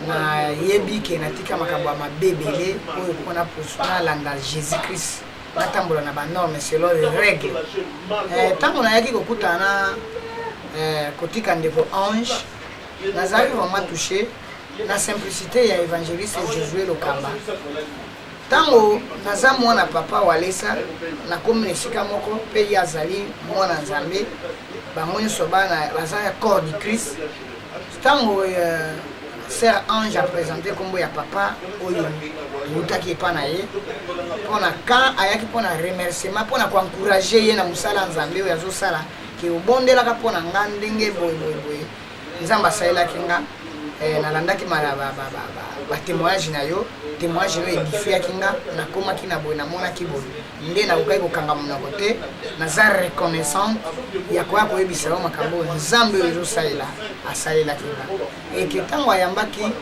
na yebi ke natika makambo ya mabebele oyo pona posona landa Jésus Christ natambola na ba normes selon les règles tango na yaki kokutana kotika ndeko Ange nazali vraiment touché la simplicité ya évangéliste Josué Lokamba tango naza mwana papa Walesa na komi esika moko pe yazali mwana Nzambe bango nyonso bana baza ya corps du Christ tango Sœur Ange a présenté kombo ya papa oyo utaki epa na ye mpona quand ayaki mpona remerciement mpona koencourager ye na mosala Nzambe oyo azosala ke obondelaka mpona nga ndenge boye Nzambe asalelaki nga nalandaki ba témoignage na yo témoignage oyo edifiaki nga nakomaki na boye namonaki boye nde nakokaki kokanga monoko te naza reconnaissant ya koya koyebisa yo makambo oyo Nzambe oyo ezosalela asalelaki nga eke ntango ayambaki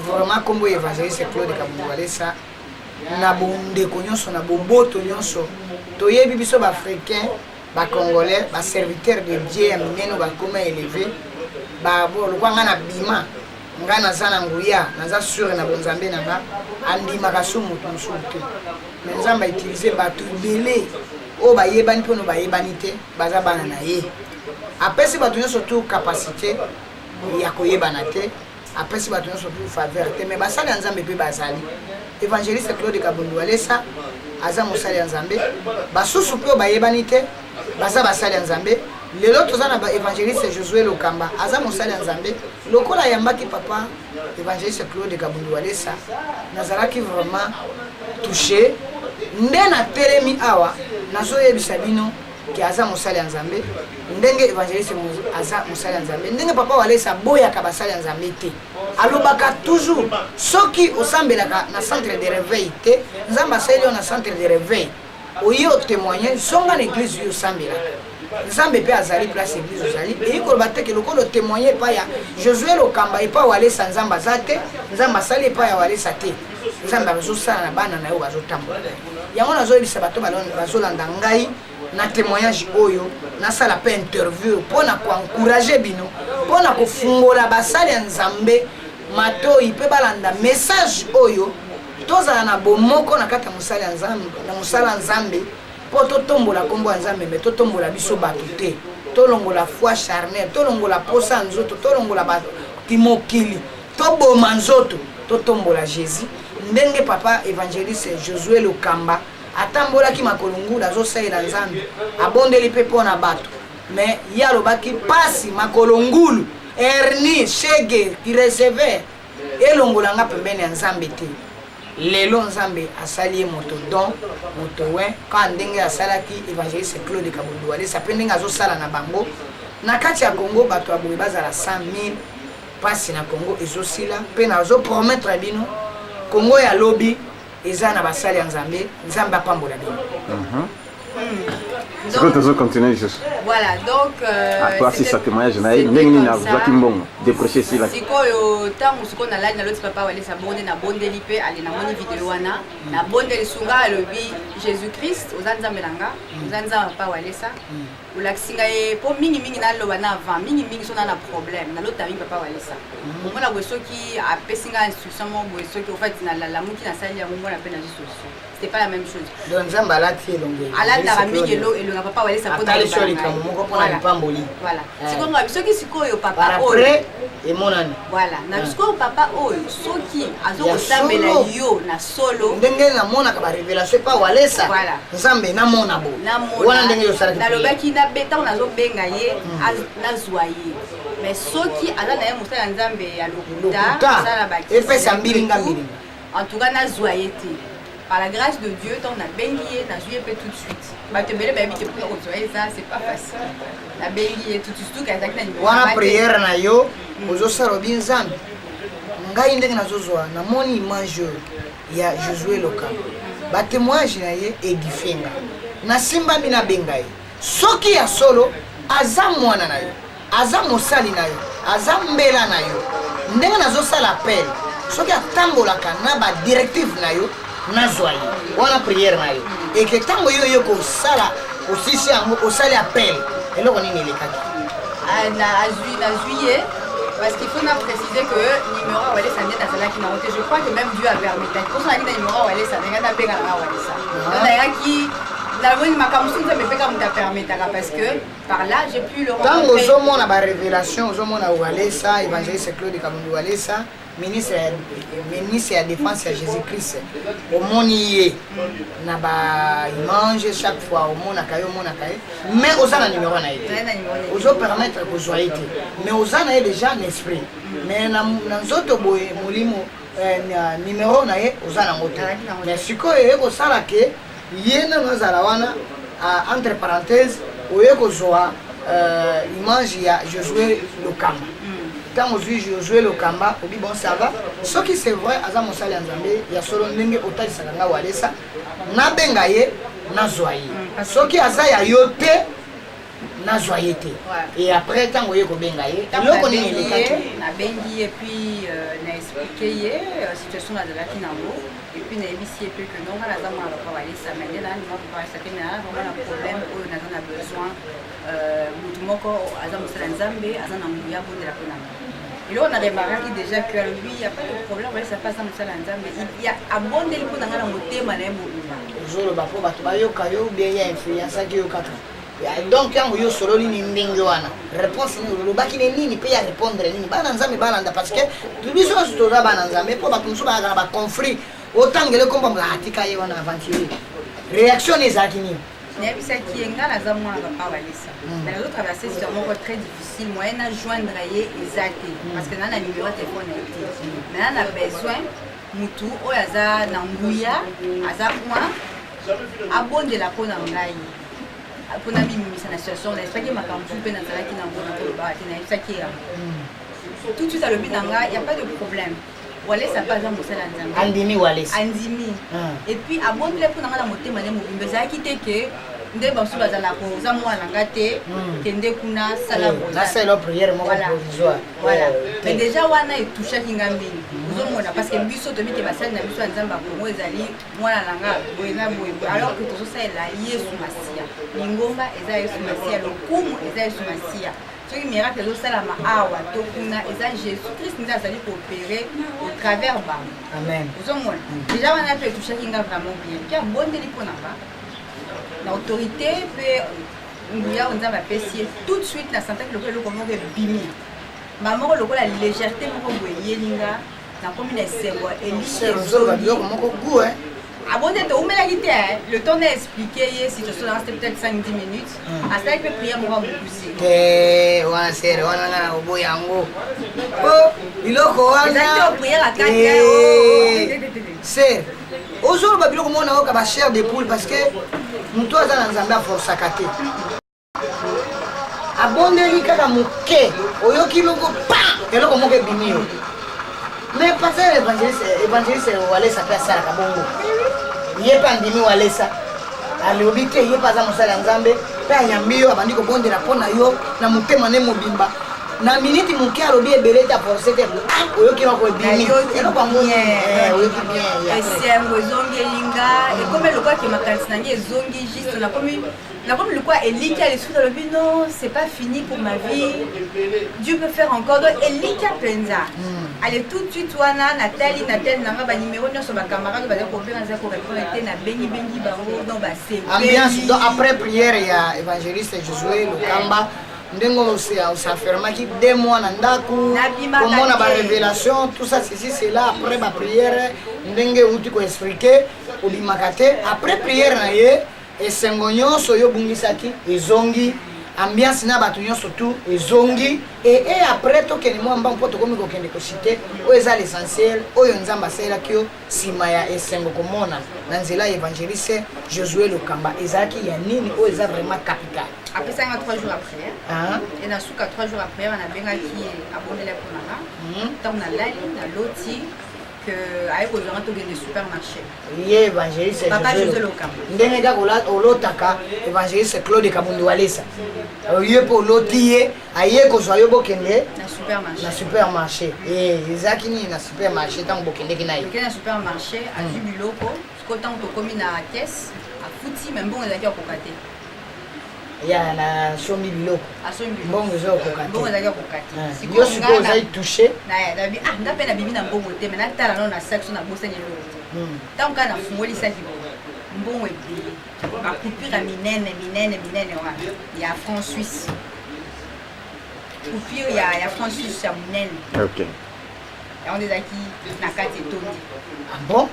vraiment kombo évangéliste Claude Kabundu Alesa na bondeko nyonso na boboto nyonso toyebi biso baafricain bacongolais baserviteur de Dieu ya minene bakoma élevé lokwa nga na bima nga naza na nguya naza sûr na bonzambe na nga andimaka so moto mosusu te me Nzambe autilize bato ebele oyo bayebani mpe ono bayebani te baza bana na ye apesi bato nyonso tu capacité ya koyebana te apesi bato nyonso tu faveur te me basali ya Nzambe mpe bazali évangéliste Claude Kabundu Alesa aza mosali ya Nzambe basusu mpe oyo bayebani te baza basali ya Nzambe lelo toza na évangéliste Josué Lokamba aza mosali ya Nzambe lokola yambaki papa évangéliste Claude Kabundu Alesa nazalaki vraiment touché nde na telemi awa nazoyebisa bino ke aza mosali ya Nzambe ndenge évangéliste aza mosali ya Nzambe ndenge papa Walesa boyaka basali ya Nzambe te alobaka toujours soki osambelaka na centre de réveil te Nzambe asali yo na centre de réveil oyo témoigner zonga na église yo sambelaka Nzambe pe azali place église ozali et koloba te ke lokolo témoigner pa ya Josué Lokamba epa Walesa Nzambe azate Nzambe asali epa ya Walesa te Nzambe azosala na bana na yo bazotambola yango nazoyebisa bato bazolanda ngai na témoignage oyo nasala pe interview mpona koencourager bino mpona kofungola basali ya Nzambe matoi mpe balanda message oyo tozala na bomoko na kati ya mosala ya Nzambe na mosala ya Nzambe po totombola kombo ya Nzambe me totombola biso bato te tolongola foi charnel tolongola posa nzoto tolongola batimokili toboma nzoto totombola Jésus ndenge papa évangéliste Josué Lokamba atambolaki makolo ngulu azosalela Nzambe abondeli mpe mpona bato me ye alobaki pasi makolo ngulu hernie shege kireceveur elongolanga pembeni ya Nzambe te lelo Nzambe asali ye moto don moto we ka ndenge asalaki évangéliste Claude Kabundu Alesa pe ndenge azosala na bango na kati ya Congo bato aboye bazala 100,000 pasi na Congo ezosila pe na azopromettre bino Congo ya lobi eza na basali ya Nzambe Nzambe apambola bino. C'est quoi tu continuer juste? Voilà, donc toi si ça témoignage na ndenge na zaki mbongo dépressé si la sikoyo tango sikoyo na live na l'autre papa Walesa bonde na bondeli pe ali na moni vidéo wana na bondeli sunga lobi Jésus Christ ozanza melanga ozanza papa Walesa ulakisinga ye po mingi na loba na avant mingi sona na problème na l'autre ami papa Walesa mona bosoki apesinga instruction mo bosoki en fait na la muki na sali ya mona pe na solution c'était pas la même chose donc Nzambe alati elonge alanda mingi elonga papa Walesa po na pamboli voilà sikoyo bisoki sikoyo papa après emonani voilà na sikoyo papa oyo soki azokosambela yo na solo ndenge namonaka ba révélation pa Walesa voilà Nzambe namona bo wana ndenge yosalaki nalobaki na beta nazobenga ye nazwa ye mais soki aza na ye mosala ya Nzambe ya lokuta asala bakisi epesa mbilinga en tout cas nazwa ye te par la grâce de Dieu, on a béni, on a joué tout de suite. Mais tu ça, c'est pas facile. On a béni tout de suite. On a prière na yo, ozo sala bien zambi. Ngai ndenge nazozwa na moni image ya Josué Lokamba. Ba témoignage na ye edifenga. Na simba mina bengai. Soki ya solo aza mwana na yo. Aza mosali na yo. Aza mbela na yo. Ndenge nazosala appel. Soki atambolaka na ba directive na yo. Nazwa ye wana prière na yo et que tango yo ko sala aussi yango o sala appel eloko nini elekaki na juillet parce qu'il faut préciser que numéro wale ça n'est pas qui n'a monté. Je crois que même Dieu a permis pour ça que numéro wale ça n'est pas péga na wale ça donc qui la bonne makamusu ça me fait comme ta permettre parce que par là j'ai pu le tango zo mona ba révélation zo mona wale ça évangéliste Claude Kamundu wale ça ministre ya défense à Jésus-Christ au monier na ba image chaque fois au mona kayo mais osana numéro na été ozo permettre que soit été mais osana est déjà en esprit mais na nzoto boye molimo numéro na ye osana moto mais siko ye ko sala ke yena nazala wana entre parenthèses oye ko zoa image ya Josué Lokamba. Quand on dit Josué Lokamba, on dit bon ça va. Ce qui c'est vrai, Aza Moussali Nzambe, il y a solo ndenge otali sakanga walesa, na bengaye, na zoye. Ce qui Aza ya yote, na zoye te. Et après quand on y ko bengaye, loko ni elekaki. Na bengi et puis na expliquer situation là de la kinango et puis na ebisi et puis que non la Aza mwa ba walesa, mais là ni mwa ba ça que na vraiment un problème où on a besoin mutu moko Aza Moussali Nzambe, Aza na mbuya bonde la kinango. Et là, on a remarqué déjà que lui, il n'y a pas de problème, ça passe dans le salon, mais il y a abondé le coup dans la montée, madame. Bonjour, le bateau, ou bien il y a influence qui est au 4 ans. Donc, quand vous êtes solo, il y a une réponse, le bac qui est ni peut répondre, ni bananzame balanda, parce que tout le monde est là, bananzame, pour que un conflit, autant que le combat, on a aventuré. Réaction des acquis. Mais qui est là, la moi pas walisa. Mais l'autre traversée c'est vraiment très difficile. Moi, on a joindre exact parce que dans la numéro de téléphone mais on a besoin mutu o yaza na nguya aza moi abonde la pona ngai. Pona bimisa na situation na espaki makambu pe na zala ki na ngona ko ba na espaki ya. Tout de suite à l'hôpital il y a pas de problème. Walesa ça passe dans Moussala Nzambe. Andimi Walesa. Andimi. Et puis abonde le pona na motema ne mobimbe za kiteke nde basu bazala ko za mwana ngate kende kuna sala boza. Ça c'est la prière mo provisoire. Voilà. Mais déjà wana etusha kingambi. Uzomona parce que biso to bike basali na biso Nzamba ko mo ezali mwana langa boyena boye. Alors que tout ça la Yesu Masia. Lingomba eza Yesu Masia, le kumu eza Yesu Masia. Ce qui miracle est ça la maawa tokuna eza Jésus Christ nous a sali pour opérer au travers ba. Amen. Uzomona. Déjà wana peut toucher kinga vraiment bien. Qui a bonne lipo na ba. L'autorité peut nguya on va pesier tout de suite la santé que le comment que bimi maman le la légèreté moko boye linga na comme une sebo abonné to umela kité le temps d'expliquer si tu sois peut-être 5-10 minutes à ça que prière moi pousser wana sere wana na obo yango oh iloko wana prière à 4 c'est aujourd'hui ba biloko mona oka ba chair de poule parce que mutu aza na Nzambe aforçaka te abondeli kaka moke oyoki loko pa eloko moko ebimi yo mais pasteur évangéliste Walesa pe asalaka bongo ye mpe andimi Walesa alobi te ye mpe aza mosali ya Nzambe mpe anyambi yo abandi kobondela mpo na yo na motema ne mobimba na minute moke alobi ebele te aforce te oyoki moko ebimi eloko yango oyoki bien esengo ezongelinga ekome lokwa ke makanisi nange ezongi juste nakomi lokwa eliki alesuki alobi non c'est pas fini pour ma vie Dieu peut faire encore donc eliki apenza ale tout de suite wana natali nanga banimero nyonso bacamarade baza kopena za korépondre te na bengi bango donc basepeli ambiance donc après prière ya évangéliste Josué Lokamba ndengo osafermaki 2 mois na ndaku komona ba révélation tout ça ceci c'est là après ba prière ndenge uti ko expliquer obimaka te après prière na ye esengo nyonso yo bungisaki ezongi ambiance na bato nyonso tout ezongi et après tokende mwa mbangu mpo tokomi kokende kocite oyo eza l'essentiel oyo nzambe asalelaki yo nsima ya esengo komona na nzela ya évangéliste Josué Lokamba ezalaki ya nini oyo eza vraiment capital. Après ça, 3 jours après, et dans 3 jours après, on a bien qui abonné pour Nana. Tant on a l'ali, on a l'oti, que avec aux gens de supermarché. Oui, évangéliste Josué Lokamba. Ndenge ga olotaka évangéliste Claude Kabundi Walesa. Oye pour lotier, aye ko soyo bokende na supermarché. Na supermarché. Et ezaki ni na supermarché tant bokende kinayi. Donc na supermarché à Jubiloko, quand on commis na caisse, à Fouti même bon ezaki okokate. Ya na sombi biloko mbongo zo kokati mbongo ezalaki kokati yo suppose ozali touché nga mpe na bibi na mbongo te me natala nano na sac so nabosani eloko te ntango kaka nafungolisaki mbongo ebele bacoupure ya minene wana ya franc suisse coupure ya franc suisse ya monene yango nde ezalaki na kati etondi. Bon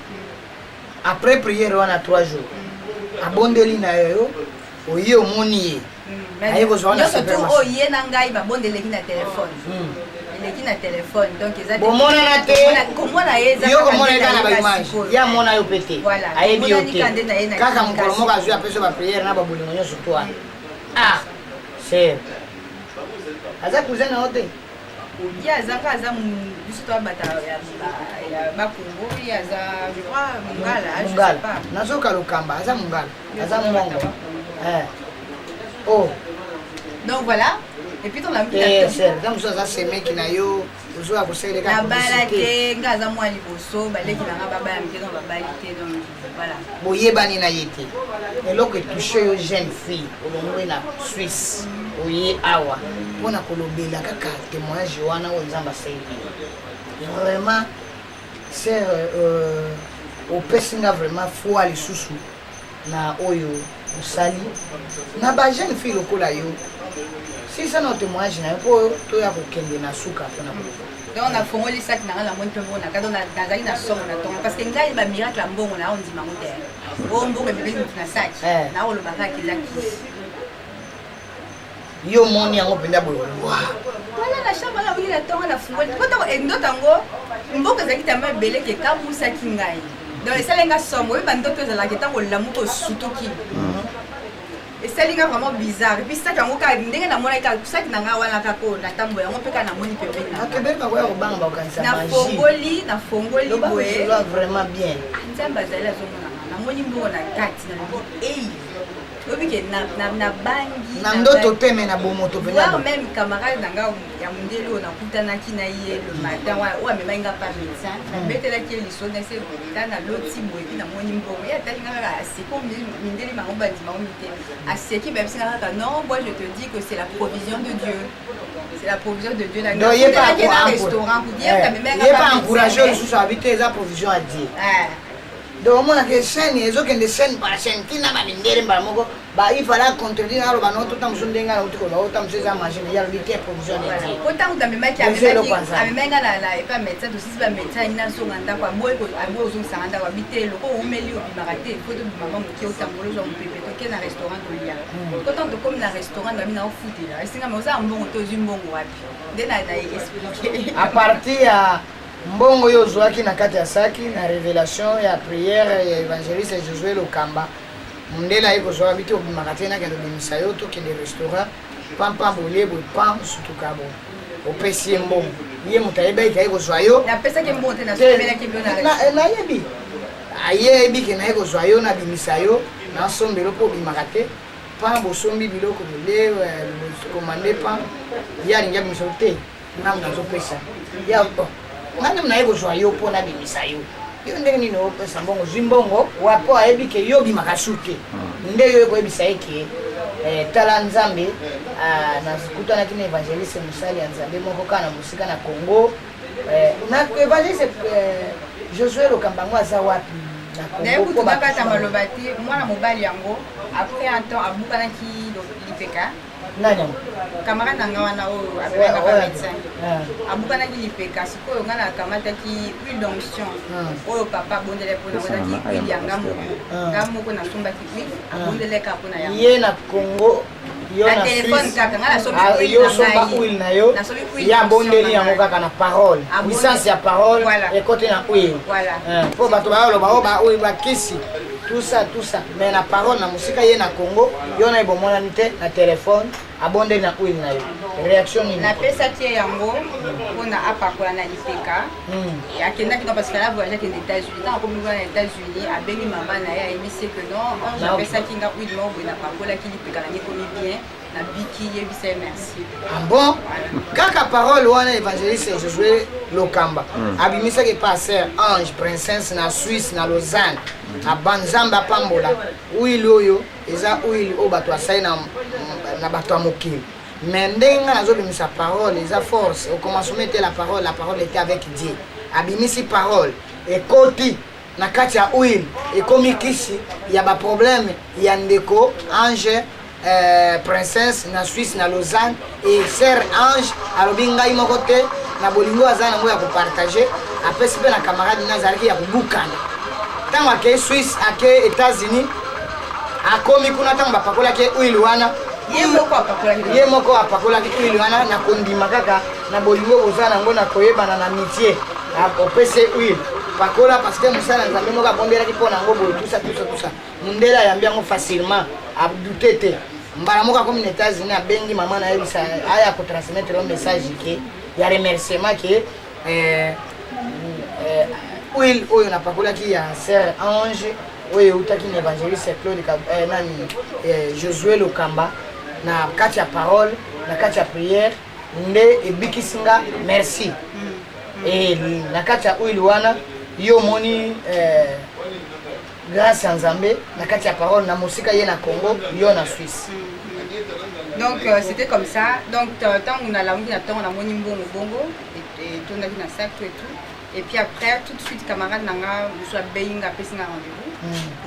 après prière wana 3 jours abondeli na yo oye omoni ye aye kozwa na supermarché oye na ngai babondeleki na telefone eleki na telefone donc eza bomonana te komona ye eza yo komona eka na baimage ya mona yo pete ayebi yo te kaka mokolo moko azwi apeso bapriere na babolingo nyonso to wana ser aza cousin na yo te ye azaka aza biso to abata ya bakongo ye aza je crois mongala nazoka Lokamba aza mongala aza mongo. Oh. Donc voilà. Et puis on a mis la donc ça c'est mec qui na yo ozo a koser les gars. La balade ngaza mwa liboso baleki na baba ya mke dans babalite donc voilà. Boye bani na yete. Eloko touché yo jeune fille olongwe na Suisse. Oye awa. Pona kolobela kaka témoignage wana o nzamba saidi. Vraiment c'est au pesinga vraiment foi les sous na oyo osali na ba jeune fille lokola yo si ça no témoignage na po to ya kokende na suka pona donc on a fongoli sac na la monte mbona kada na dazali na somo na tonga parce que ngai ba miracle ya mbongo na on dit mangote o mbongo bebe na sac na olo baka kilaki yo moni yango penda boyo wala na shamba la wili la tonga na fongoli kota endo tango mbongo ezaki tamba belé ke kabusa kingai. Donc ça les gars sont moi bando que la guetta ko lamu ko sutoki. Et ça les gars vraiment bizarre. Et puis ça quand on ka ndenge na mona ka ça ki nanga wana ka ko na tambo yango pe ka na moni pepe na. Akebe ka ko ya banga ba kanisa magie. Na fongoli boye. Vraiment bien. Nzamba zala zo mona. Na moni mbo na kati na bi obi ke na bangi na ndoto teme na bomoto pena même camarade nanga ya mundeli ona kutana kina ye le matin wa memenga pa médecin na betela ki liso na se na loti boye na moni mbo ya tali ngaka asiko mindeli mango bandi mango mité aseki même singa ka non moi je te dis que c'est la provision de Dieu. C'est la provision de Dieu. Donc il pas un restaurant pour dire que memenga pas encourager les sous habiter la provision à Dieu. Donc on a que scène et autres des scènes par scène qui n'a pas mindere moko ba il fallait contredire alo ba no to tam sundenga na utiko ba tam seza machine ya lite provision de Dieu. Autant on t'a même qui amenga la et pas médecin aussi ba médecin ina so nganda kwa boy ko abo zo sanga kwa bité loko omeli obimarate ko to maman ki otambolo zo mpepe to ke na restaurant to lia. Autant to comme na restaurant na mina ofuti la. Singa mo za mbongo to zimbongo wapi. Ndena na expliquer. À partir ya mbongo yo zwaki na kati ya saki na révélation ya prière ya évangéliste Josué Lokamba mundela iko zwa biti obimaka tena kendo bimisa yo to kende restaurant pampa bolebo pam sutukabo opesi mbongo ye mutayeba iko zwa yo na pesa ke mbongo tena somela ke biona na yebi ayebi ke na iko zwa yo na bimisa yo na sombelo po bimaka te pam bosombi biloko bile komande pam ya linga bimisa te na mnazo pesa ya nani mnaye kozwa yo pona bimisa yo yo ndenge nini opesa mbongo zimbongo wapo ayebi ke yo bimakasuke nde yo koyebisa eke tala nzambe nakutanaki na évangéliste mosali ya nzambe moko kana mosika na Congo na évangéliste Josué Lokamba ngo aza wapi na Congo ko bakata maloba te mwana mobali yango après un temps abukanaki lipeka nani camarade nanga wana oyo apeka ba médecin abukanaki lipeka sikoyo ngana akamataki huile d'onction oyo papa bondele pona kozaki huile ya ngamoko ngamoko na sombaki huile abondeleka pona yango ye na Congo na téléphone kaka nga nasobi yo somba huile na yo ya bondeli yango kaka na parole puissance ya parole ekote na huile po bato bayoloba o ba huile bakisi tout ça mais na parole na musika ye na Congo yo na ibomonani te na téléphone abondeli na huile na yo réaction nini napesaki ye yango mpona apakola na lipeka akendaki non parce que la voyage akende États-Unis ntango akomi wana na États-Unis abengi mama na ye ayebisi ke non ange apesaki nga huile moko boye napakolaki lipeka nange ekomi bien na biki yebisa ye merci bon kaka parole wana évangéliste Josué Lokamba abimisaki pa sœur Ange princesse na Suisse na Lausanne na banzamba pambola huile oyo eza huile oyo bato asali na bato ya mokili mais ndenge nga nazobimisa parole eza force au commencement était la parole était avec Dieu abimisi parole ekoti na kati ya huile ekomi kisi ya baproblème ya ndeko Ange princesse na Suisse na Lausanne et sœur Ange alobi ngai moko te na bolingo aza nango ya kopartage apesi mpe na camarade na azalaki ya kobukana ntango ake Suisse ake États-Unis akomi kuna ntango bapakolaki huile wana ye moko apakolaki huile wana na kondima kaka na bolingo boza nango na koyebana na mitié opesi huile pakola parce que mosala nzambe moko abombelaki mpo nango boye tusa mundele ayambi yango facilement adute te mbala moko akomi na États-Unis abengi mama na yebisa aya kotransmettre un message ke ya remerciement ke huile oyo napakolaki ya sœur Ange oyo eutaki na évangéliste Claude Josué Lokamba na kati ya parole na kati ya prière nde ebikisi nga merci et na kati ya huile wana yo moni grâce ya Nzambe na kati ya parole na mosika ye na Congo yo na Suisse. Donc c'était comme ça. Donc tant on a la moni na temps on a moni bongo et tout na na sac et tout. Et puis après tout de suite camarade nanga soit beyinga pesi na rendez-vous.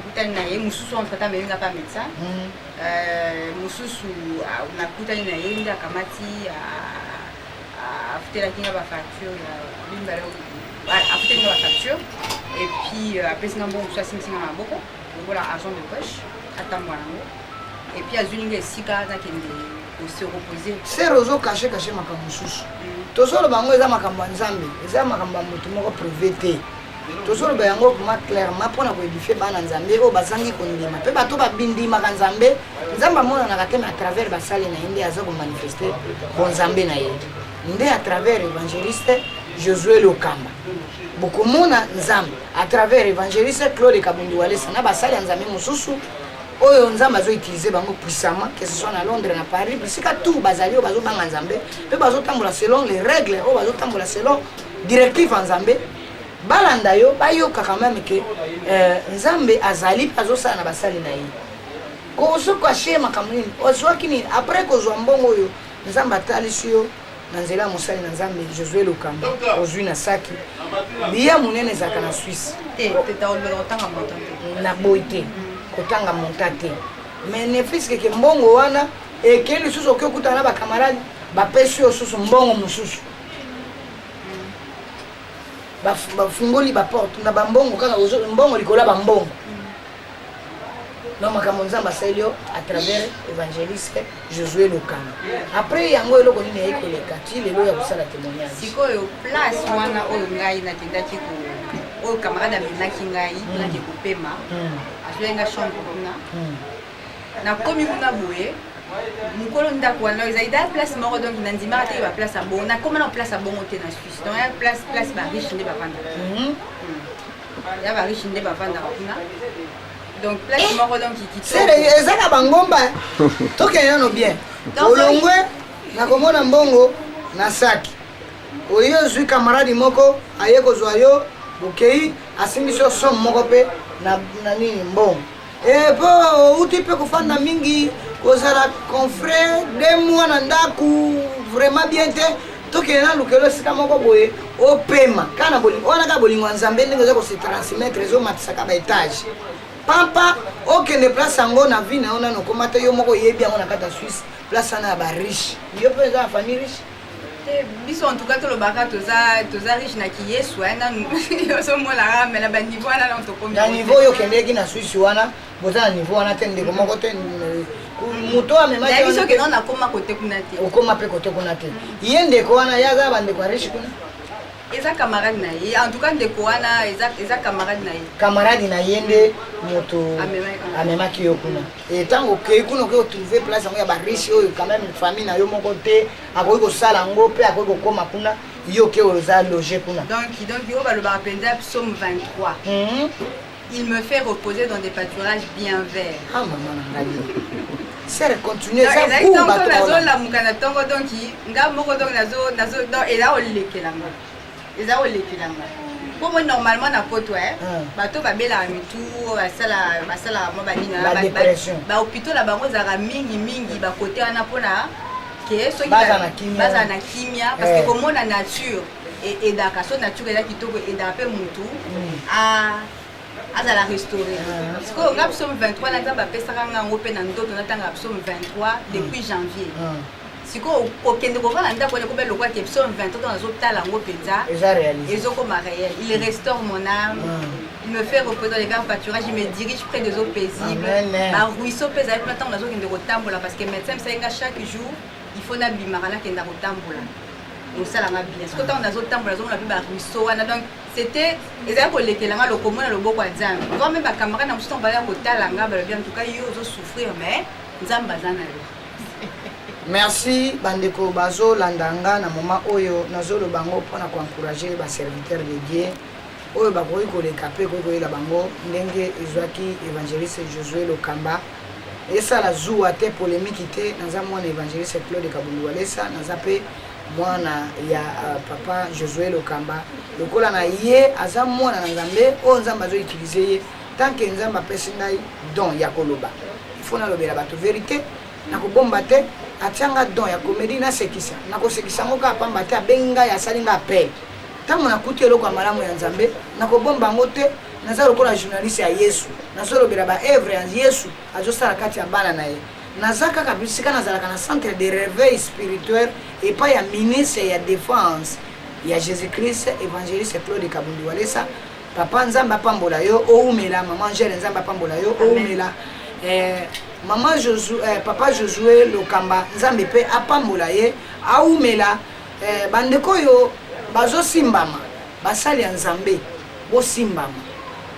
Kutani na ye mususu entre-temps mais pas médecin. Mususu on a kutani na ye nda kamati afutela kinga ba facture ya limbaro afutela ba facture et puis après c'est un bon soit singa na boko voilà argent de poche atambwa nango et puis azuninga sika na kende se reposer c'est rozo caché makambo mususu tozolo bango eza makambo ya Nzambe eza makambo ya motu moko privé te tozolo bango kuma clairement pona ko édifier bana Nzambe o bazangi kondima pe bato babindima ka Nzambe amona na katema à travers basali na inde azo ko manifester bon Nzambe na ye nde à travers évangéliste Josué Lokamba bokomona Nzambe à travers évangéliste Claude Kabundi Walesa na basali ya Nzambe mususu oyo Nzambe azo utiliser bango puissamment que ce soit na Londres na Paris bisika tout bazali o bazo banga Nzambe pe bazo tambola selon les règles o bazo tambola selon directive en Nzambe balanda yo bayoka quand même que Nzambe azali azo sala na basali na ye ko so kwa shema kamini ozwa kini après ko zwa mbongo yo Nzambe atalisi yo na nzela mosali na Nzambe Josué Lokamba ozwi na saki biya munene zaka na Suisse na boite kotanga montate mais ne fiske ke mbongo wana ekeli susu okyokuta na bakamaradi bapesi yo susu mbongo mususu bafungoli baporte na bambongo kaka mbongo likola bambongo non makambo Nzambe asali yo à travers évangéliste Josué Lokamba après yango eloko nini ekoleka ti lelo ya kosala témoignage sikoyo place wana oyo ngai nakendaki oyo camarade amenaki ngai naki kopema azoyenga chambre kuna nakomi kuna boye mokolo ndako wana ezali da place moko donc nandimaka te baplace ya bongo nakoma na place ya bongo te na Suisse donc ya place bariche nde bavandaka ya bariche nde bavandaka kuna donc place moko donc ezaka bangomba tokende nano bien olongwe nakomona mbongo na saki oyo ozwi camarade moko aye kozwa yo bokei asimbi so somme moko mpe na nini mbongo po uti mpe kofanda mingi kozala confrère 2 mois na ndako vraiment bien te tokende na lukelo esika moko boye opema kana bolingo wana kaka bolingo ya Nzambe ndenge eza kose transmettre ezomatisaka baetage pampa okende place yango na vie na yo nano okoma te yo moko oyebi yango na kati ya Suisse place wana ya bariche yo mpe eza na famille riche biso en tout cas tolobaka toza riche na kiyesu wana ozomolaka me na baniveau wana na tokomi na niveau oyo okendeki na Suisse wana boza na niveau wana te ndeko moko te moto amema ya biso ke non akoma côté kuna te okoma pe côté kuna te ye ndeko wana yaza bandeko ya riche kuna eza camarade na ye en tout cas ndeko wana eza camarade na ye camarade na ye nde moto amemaki yo kuna etango okei kuna okoki otrouve place yango ya bariche oyo quand même famille na yo moko te akoki kosala yango mpe akoki kokóma kuna yo oke oza loge kuna donc oyo balobaka mpenza psaume 23 il me fait reposer dans des pâturages bien verts. Ah maman nangai. C'est continuer ça pour bato. Nazolamuka na tongo donc nga moko donc nazo donc eza olekelanga. Eza olekelanga. Pour moi normalement na poto bato babela mitu basala mo baninga ba hôpital la bango za mingi ba côté ana pona ke so baza na kimia parce que comme la nature et daka so nature eza kitoko et dape mutu azala restauré. Parce que le psaume 23, nous avons fait ça psaume 23 depuis janvier. Si vous avez le psaume 23 il restaure mon âme, il me fait reposer dans les verts pâturages, il me dirige près des eaux paisibles. Ruisseau paisible, parce que médecin chaque jour, il faut ça la bien. Parce que quand on a autant pour la zone la plus ruisseau, donc c'était exact pour lesquels on a le commun le beau quoi dire. Quand même ma camarade n'a pas parlé au talanga, bien en tout cas ils ont souffrir mais zambazana. Merci bandeko bazo landanga na moment oyo nazo le bango pour encourager les serviteurs de Dieu. Oyo bakoyi ko le capé ko la bango ndenge ezwaki évangéliste Josué Lokamba. Et ça la joue te polémique te dans un mois évangéliste Claude Kabundu Walesa dans zape mwana ya papa Josué Lokamba lokola na ye aza mwana na Nzambe o Nzambe azo utiliser ye tant que Nzambe apesi ngai don ya koloba il faut na lobela bato vérité na ko bomba te atianga don ya comédie na sekisa na ko sekisa ngoka pamba te abenga ya salinga pe tango na kuti eloko malamu ya Nzambe na ko bomba ngote naza lokola journaliste ya Yesu na so lobela ba œuvre ya Yesu azo sala kati ya bana na ye nazaka kabisika nazalaka na centre de réveil spirituel et pas ya ministre ya défense ya Jésus-Christ évangéliste Claude Kabundu Walesa papa Nzamba pambola yo oumela maman Angèle Nzamba pambola yo oumela maman papa Josué Lokamba Nzambe pe apambola ye aumela bandeko yo bazo simbama basali ya Nzambe bo simbama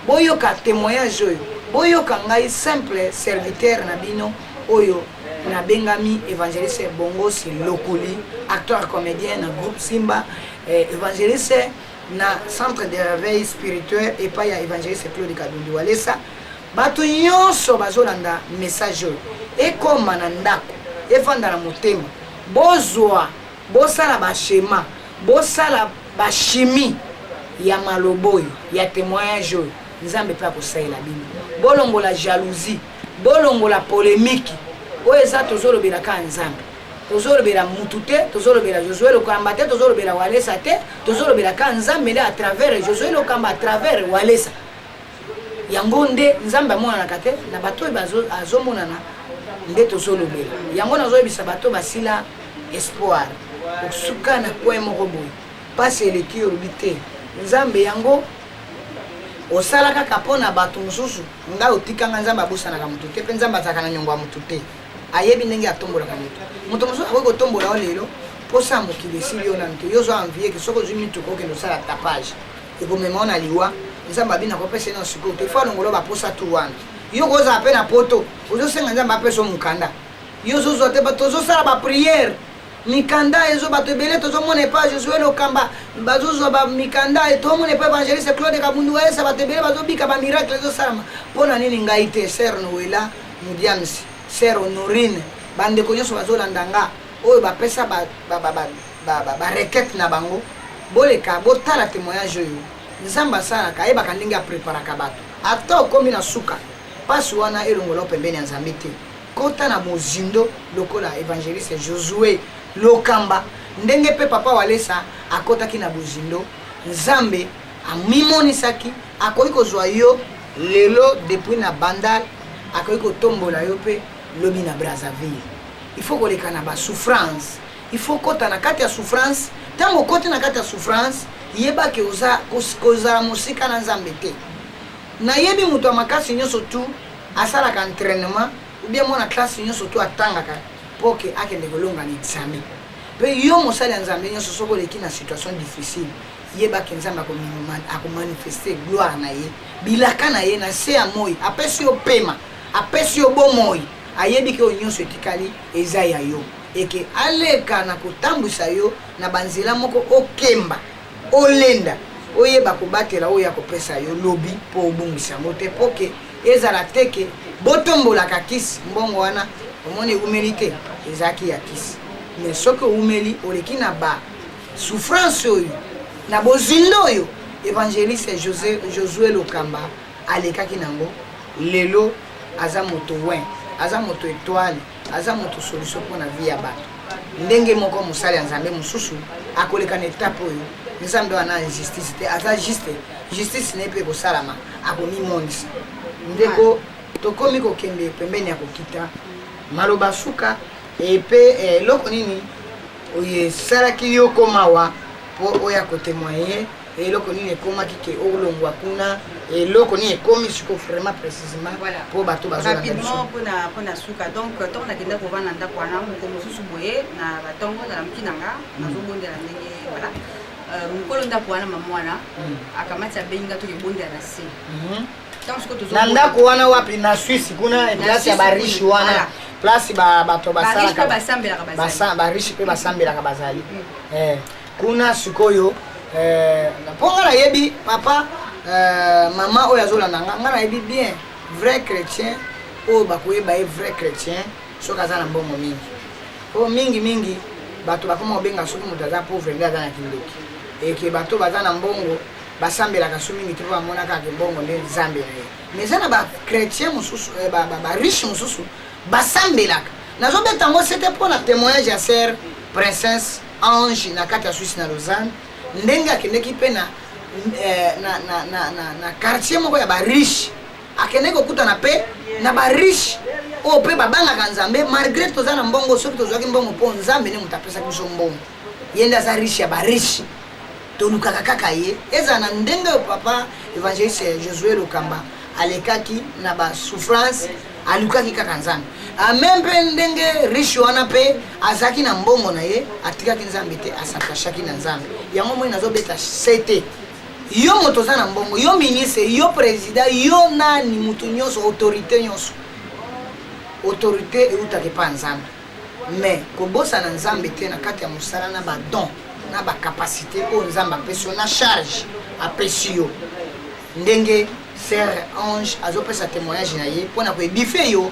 boyoka témoignage oyo boyoka ngai simple serviteur na bino oyo na bengami évangéliste Bongosi Lokoli acteur comédien na groupe Simba évangéliste na centre de réveil spirituel et pas ya évangéliste Claude Kabundu Walesa bato nyonso bazolanda message oyo ekoma na ndako efanda na motema bozwa bosala bashema bosala bashimi ya maloboyo ya témoignage oyo Nzambe pe akosalela bino bolongola jalousie bolongola polémique oyo eza tozolobelaka Nzambe tozolobela mutu te tozolobela Josué Lokamba te tozolobela Walesa te tozolobelaka Nzambe nde à travers Josué Lokamba à travers Walesa yango nde Nzambe amonanaka te na bato oyo azomonana nde tozolobela yango nazoyebisa bato basila espoir osuka na kwe moko boye pasi eleki olobi te Nzambe yango osala kaka mpona bato mosusu ngai otikanga Nzambe abosanaka motu te mpe Nzambe azalaka na nyongo ya motu te ayebi ndenge atombolaka moto mosusu akoki kotombola yo lelo mposa mokili esili yo nanu te yo ozo anvie ke soki ozwi mituka okende osala tapage ekomema o na liwa Nzambe abina kopesa ena sikoyo te fo alongolo baposa tu wana yo kozala mpe na poto ozosenga Nzambe apesa mokanda yo ozozwa te bato ozosala bapriere mikanda ezo bato ebele tozomona epa Josué Lokamba bazozwa bamikanda tomona epa évangéliste Claude Kabundu Walesa bato ebele bazobika bamiracle ezosalama mpona nini ngai te ser Noela Mudiamsi ser Honorine bandeko nyonso bazolanda nga oyo bapesa barequête na bango boleka botala témoignage oyo Nzambe asalaka ayebaka ndenge apreparaka bato ata okomi na suka pasi wana elongola pembeni ya Nzambe te kota na mozindo lokola évangéliste Josué Lokamba ndenge pe papa Walesa akotaki na bozindo Nzambe amimonisaki akoki kozwa yo lelo depuis na bandal akoki kotombola yo pe lobi na Brazzaville il faut koleka na ba souffrance il faut kota na kati ya souffrance tango kota na kati ya souffrance yebaki kozala mosika na Nzambe te nayebi moto ya makasi nyonso tu asalaka entraînement bien mwana classe nyonso to atangaka po ke akende kolonga na examen pe yo mosali ya nzambe nyonso soko oleki na situation difficile yebaki nzambe akomanifeste gloire na ye bilaka na ye na se ya moi apesi yo pema apesi yo bomoi ayebi ke oyo nyonso etikali eza ya yo eke aleka na kotambwisa yo na banzela moko okemba olenda oyeba kobatela oyo ya kopesa yo lobi mpo obungisa yango te mpo ke ezala teke botombolaka kisi mbongo wana omoni eumeli te ezalaki ya kisi mais soki oumeli oleki na ba souffrance oyo na bozindo oyo évangéliste Josué Lokamba alekaki nango lelo aza moto win aza moto étoile aza moto solution mpona vie ya bato ndenge moko mosali ya nzambe mosusu akoleka na etape oyo nzambe wana injustice te aza juste justice ne mpe kosalama akomimonisa ndeko tokomi kokende pembeni ya kokita maloba suka epe eloko nini oyo esalaki yo komawa mpo oyo akotemoye eloko nini ekomaki ke olongwa kuna eloko nini ekomi siko vraiment précisément mpo bato bazolanda biso mpona suka donc ntongo nakenda kovanda ndako wana moko mosusu boye na batongo na moki na nga nazobondela ndenge voilà mokolo ndako wana mama wana akamati abengi toke bondela na se na ndako wana wapi na Suisse kuna place ya barishi wana place bato basalaka barishi mpe basambelaka bazali kuna sikoyo mpo nga nayebi papa mama oyo azolanda nga nayebi bien vrai chrétien oyo bakoyeba ye vrai chrétien soki aza na mbongo mingi po mingi bato bakoma kobenga soki moto aza pauvre nde aza na kindoki eke bato baza na mbongo basambelaka so mingi te mpo bamonaka ake mbongo nde nzambe na ye mais eza na bachrétien mosusu bariche mosusu basambelaka nazobeta yango sete mpo na témoignage ya sere princesse Ange na kati ya Suisse na Lausanne ndenge akendeki mpe na quartier moko ya bariche akendeki kokutana mpe na bariche oyo mpe babangaka nzambe malgré toza na mbongo soki tozwaki mbongo mpo nzambe nde moto apesaki biso mbongo ye nde aza riche ya bariche tolukaka kaka ye eza na ndenge oyo papa évangéliste Josué Lokamba alekaki na basouffrance alukaki kaka nzambe ameme mpe ndenge riche wana mpe azalaki na mbongo na ye atikaki nzambe te asakashaki na nzambe yango moi nazobeta sete yo moto oza na mbongo yo ministre yo président yo nani moto nyonso autorité nyonso autorité eutaki mpa nzambe mais kobosana nzambe te na kati ya mosala na badon na bacapacité oyo nzambe apesi yo na charge apesi yo ndenge sere Ange azopesa témoignage na ye mpona koedife yo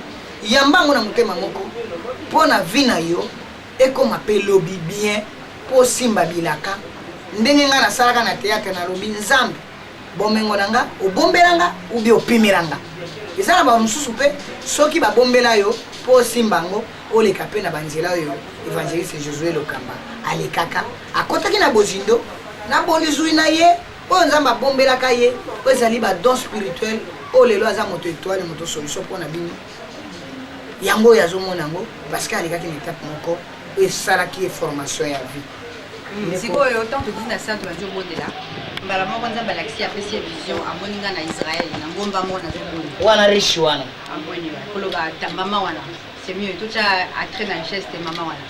yambango na motema moko mpona vi na yo ekoma mpe lobi bien mpo simba bilaka ndenge nga nasalaka na théâtre na lobi nzambe bomengo na nga obombela nga ubi opimela nga eza na bamosusu mpe soki babombela yo mpo osimba ngo oleka mpe na banzela oyo évangéliste Josué Lokamba alekaka akotaki na bozindo na bondizwi na ye oyo nzambe abombelaka ye oyo ezali badon spirituel oyo lelo aza moto étoile moto solution mpona bino yango oyo azomona yango parce que alekaki na étape moko oyo esalaki ye formation ya vie sikoyo tant tokisi na centre nazobondela mbala moko nzambe alakisi apesi ye vision amoninga na Israël na ngomba moko nazobondela wana riche wana amoni koloba mama wana c'est mieux tout ça a très na richesse de mama wana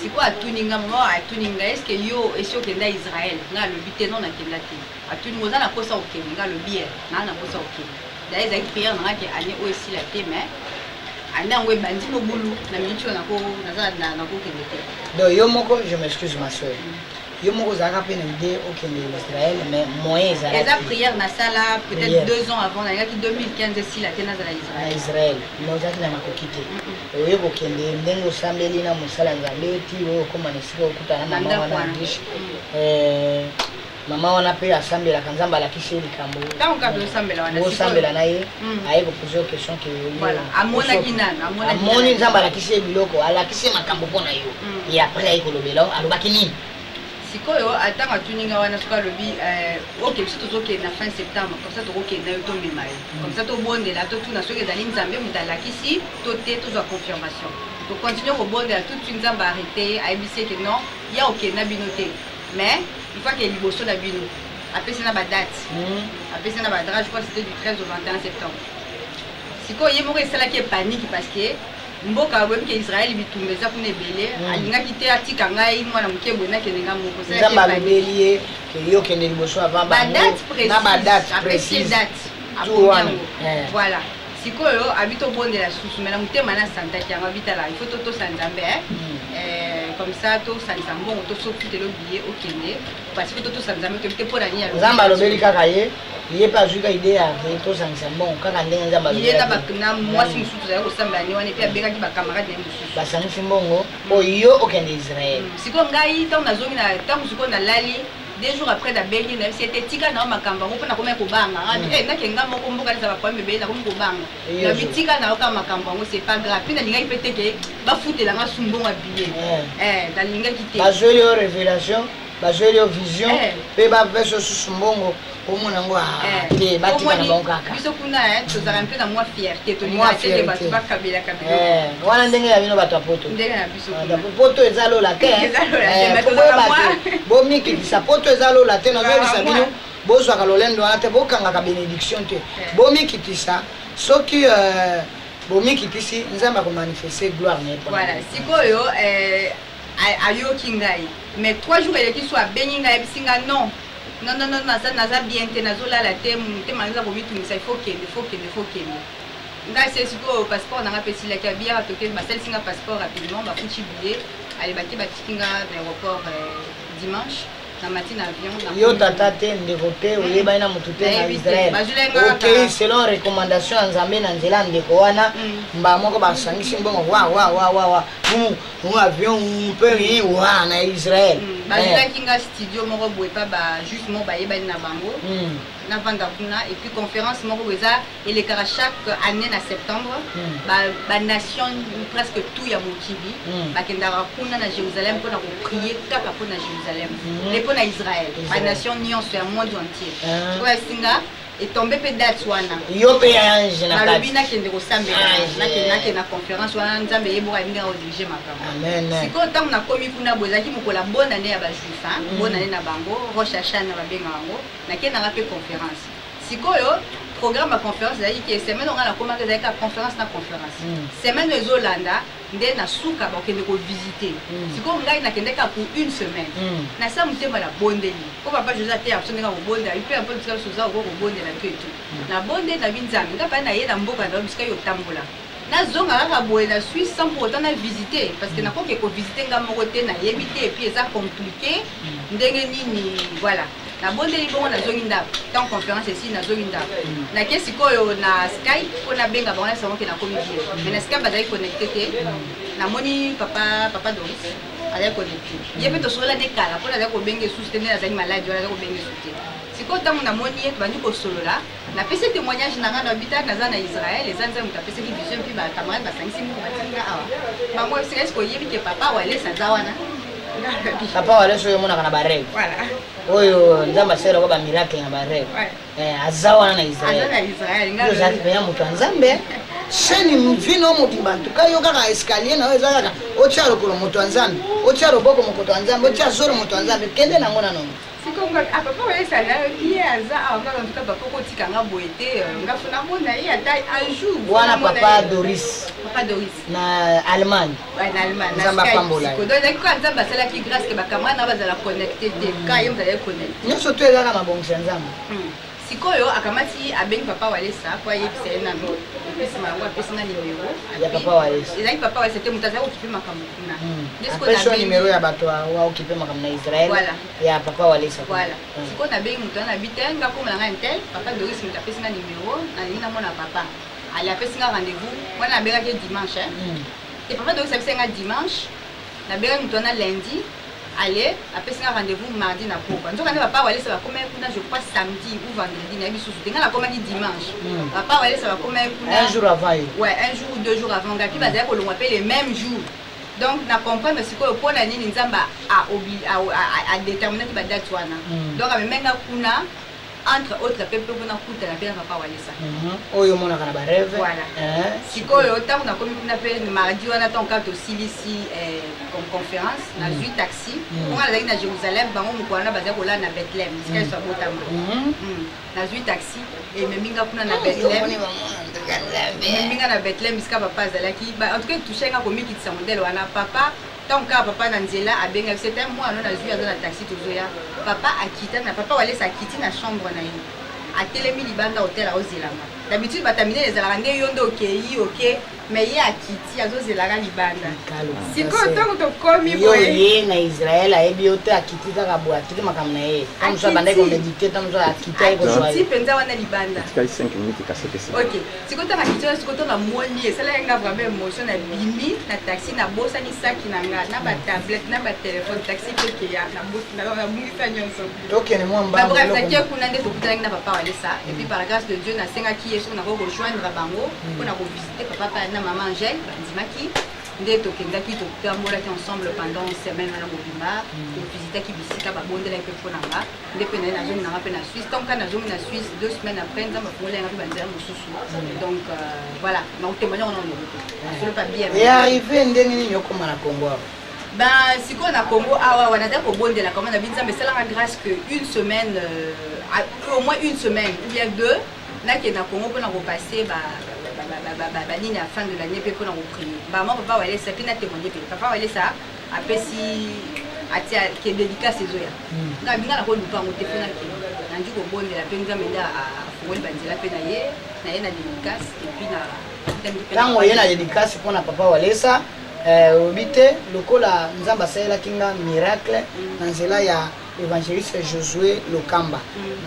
c'est quoi atuninga mama atuninga est-ce que yo esi okenda Israël nga lobi te non nakenda te atuninga oza na posa okende nga lobi na posa okende d'ailleurs ezalaki prière nanga ke année oyo esila te mais année yango ebandi mobulu na miniti oyo naza nakokende te donc yo moko je m'excuse ma soeur yo moko ozalaka mpe na idée okende Israël mais moyen ezalaki eza prière nasala peut-être 2 ans avant nayaki 2015 esila te nazala Israël mais ozalaki na makoki te oye kokende ndenge osambeli na mosala nzambe ti oyo okóma na esika okutana na mama wana riche mama wana mpe asambelaka nzambe alakisi ye likambo osambela na ye aye kopose yo question ke amoni nzambe alakisi ye biloko alakisi ye makambo mpo na yo ye apres aye kolobela alobaki nini sikoyo atanga tuninga wana soka alobi ok biso tozokende na fin septembre comme ça tokokenda yo tomema ye comme ça tobondela totuna soki ezali nzambe moto alakisi to te tozwa confirmation tocontinue kobondela tout de suite nzambe arrêté ayebisi eke non ya okenda bino te mais il faut que liboso na bino apesi na badate apesi na badate je crois c'était du 13 au 21 septembre sikoyo ye moko esalaki panique parce que mboka boyebi ke Israël bitumba eza kuna ebele alingaki te atika ngai mwana moke boye nakende nga moko nzambe alobeli ye ke yo okende liboso avant na badate précise voilà sikoyo abi tobondela susu me na motema na santaki yango abitala il faut totosa nzambe comme ça tosalisa mbongo tosokutela obiye okende parce que totosa nzambe toyebi te mpo na nini nzambe alobeli kaka ye pas azwika ide ya tosalisa mbongo kaka ndenge nzambe alobeli na mwasi mosusu tozali kosambela ne wana epi abengaki bakamarade ne mosusu basangisi mbongo oyo okende Israël sikoyo ngai ntango nazongi na ntango sikoyo nalali 2 jours après d'abengi na c'était tika na makamba ko pona komeka kobanga nakenga moko mboka za bakwame be na komeka kobanga na bitika na oka makamba ngo c'est pas grave pina linga ipete ke ba futela nga sumbonga billet na linga kite bazweli o révélation bazweli o vision pe ba verso sumbongo omona ngo te batika na bango kaka biso kuna tozala mpe na moi fierté to linga te ba tuba kabela wana ndenge ya bino bato apoto ndenge na biso poto ezalola te bomikitisa poto ezalola te nazolisa bino bozwaka lolendo wana te bokangaka bénédiction te bomikitisa soki bomikitisi nzambe akomanifeste gloire na ye voilà sikoyo ayoki ngai mais 3 jours eleki so abengi ngai ayebisinga non naza bien te nazolala te motema naza komitungisa il faut kende ngai se sikoyo passeport nanga mpe silaki abiyaka toke basalisinga passeport rapidement bafuti billet alebaki batiki nga na aéroport dimanche na matin avion yo tata te ndeko te oyebani na motu te na Israël okei selon recommandation ya nzambe na nzela ya ndeko wana mbala moko basangisi mbongo wa avion mpe wa na Israël bazulaki nga studio moko boye pa juste moko bayebani na bango navanda kuna et puis conférence moko eza elekaka chaque année na septembre banation presque tout ya mokili bakendaka kuna na Jérusalem mpona koprie kaka mpona Jérusalem et mpona Israël banation nyonso ya monde entier oyo esinga etombe mpe date wana yo mpe ange na nalobi nakende kosambela nakende na conférence wana nzambe eyeboka ndenge akodirige makambo sikoyo ntango nakomi kuna boye ezalaki mokola bonne année ya bajuif bonne année na bango roche achane babengaka yango nakendanga mpe conférence sikoyo programme ya conférence ezalaki ke semaine onga nakomaka ezalaki ka conférence na conférence semaine ezolanda nde nasuka bakende kovisite sikoyo ngai nakendeka pour 1 semaine nasa motema na bondeli po papa josé te yaso ndenge kobondela mpe mpo bisika soza oko kobondela to etu na bonde na binzambe nga mpani naye na mboka na bisika yo otambola nazonga kaka boye na Suisse sans pour autant na visiter parce que nakoki kovisite nga moko te nayebi te epuis eza compliqué ndenge nini voilà na bondeli bongo nazongi ndako tant conférence esi nazongi ndako nake sikoyo na Skype mpo nabenga bango nasango ke nakomi bien mais na Skype bazali connecté te namoni papa Doris azali connecté ye mpe tosolola nde kala mpo nazali kobenga esusu te nde nazali maladi wana azali kobenga esusu te sikoyo ntango namoni ye tobandi kosolola napesi témoignage na nga na bita naza na Israël eza nzambe moto apesaki vision mpe bakamarade basangisi moko batinga awa bango esika esi koyebi ke papa walesa aza wana papa walesa oyo omonaka na bareve oyo nzambe asalelaka bamiracle na bareve aza wana na Israël ozalaki pena moto ya nzambe sheni vino mobimba ntuka yo kaka escalier na oyo eza kaka otia lokolo moto ya nzambe otia loboko mokoto ya nzambe otia zolo moto ya nzambe kende nango nano sikonga papa walesa na ye aza awa ngaka ntuka papa kotika nga boye te ngafuna mona ye ata un jour wana papa Doris na Allemagne nzambe apambola nzambe asalaki grâce ke bakamara na bazala connecté te ka ye mozala connecté nyonso to ezaka mabongisi ya nzambe sikoyo akamati abengi papa walesa po ayebisa ye nano epesima yango apesinga nimero ya papa walesa ezalaki papa walesa te moto azali okipe makambo kuna apesio nimero ya bato waokipe makambo na Israël ya papa walesa voilà sikoyo nabengi moto wana nabi te nga komona nga ntel papa Doris moto apesinga nimero nalingi namona papa ali apesinga rendez-vous wana nabengaki dimanche te papa Doris apesinga dimanche nabengaki moto wana lundi allez apesi nga rendez-vous mardi na pokwa nzoka nde papa walesa bakomaki kuna je crois samedi ou vendredi nayebi susu te nga nakomaki dimanche papa walesa bakomaki kuna un jour avant ouais un jour ou 2 jours avant ngapi bazali kolongwa mpe le même jour donc na comprendre sikoyo mpona nini nzambe adéterminaki badate wana donc amemenga kuna entre autres pepe kuna kutana mpe na papa walesa oyo omonaka na bareve voilà sikoyo ntango nakomi kuna mpe mardi wana ntango kaka tosilisi conférence nazwi taxi mponga nazalaki na Jérusalem bango moko wana bazali kolala na Bethlehem esika yesu abotama nazwi taxi ememinga kuna na Bethlehem minga na Bethlehem iska papa azalaki en tout cas touché nga komikitisa modèle wana papa tant que papa na nzela abenga c'était moi non nazwi aza na taxi tozoya papa akita na papa walesa akiti na chambre na ye atelemi libanda hotel aozelanga d'habitude batamine ezalaka nde yo nde okei oke mais ye akiti azozelaka libanda sikoyo ntango tokomi boye na Israel ayebi yo te akiti kaka boye atiki makambo na ye tamoso abandaki komedite tamoso akiti akiti mpenza wana libanda ok sikoyo ntango akiti wana sikoyo ntango namoni esalaki nga vraiment émotion na bimi na taxi nabosani saki na nga na batablette na batelefone taxi pekeya nabungisa nyonso babref nakie kuna nde tokutanaki na papa walesa et puis par la grâce de Dieu nasengaki ye soki nakoki kojoindre bango mpona kovisite papa pa na mama Angèle bandimaki nde tokendaki totambolaki ensemble pendant une semaine wana mobimba tovisitaki bisika babondelaki mpe mpona nga nde mpe naye nazomi nanga mpe na Suisse tant ka nazomi na Suisse 2 semaines après nzambe afongolenga mpe banzela mosusu donc voilà nakotémoigne wana moloto solo pa bien arrivé ndenge nini okoma na Congo awa ben sikoyo na Congo awa wana ta kobondela kama na bi nzambe esalanga grâce que une semaine au moins une semaine ou bien 2 nakende na Congo mpona kopase banini à fin de l'année mpe mpona koprier bama papa walesa mpe na témoigne mpe papa walesa apesi atia ke dédicace ezoya nga binga na kolupa yango te mpona ke nandi kobondela mpe nzambe nde afungoli banzela mpe na ye na dédicace epuis na ntango ye na dédicace mpona papa walesa obi te lokola nzambe asalelaki nga miracle na nzela ya évangéliste Josué Lokamba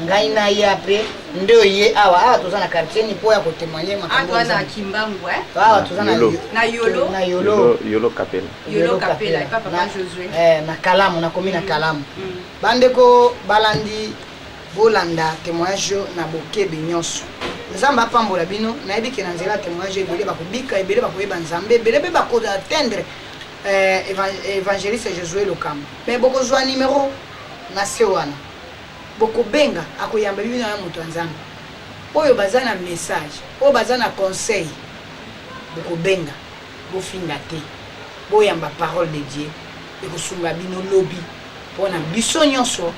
ngai na ye apres nde oye awa toza na quartier ni po ya kotémoigner makambo na Kimbangu awa toza na Yolo Kapela papa Josué na Kalamu na komi na Kalamu bandeko balandi bolanda témoignage na bokebi nyonso nzambe apambola bino nayebi ke na nzela témoignage ebele bakobika ebele bakoyeba nzambe ebele mpe bakoatteindre évangéliste Josué Lokamba mais bokozwa numéro na se wana bokobenga akoyamba bino na moto ya nzambe oyo baza na message oyo baza na conseil bokobenga bofinga te boyamba parole de Dieu ekosunga bino lobi mpona biso nyonso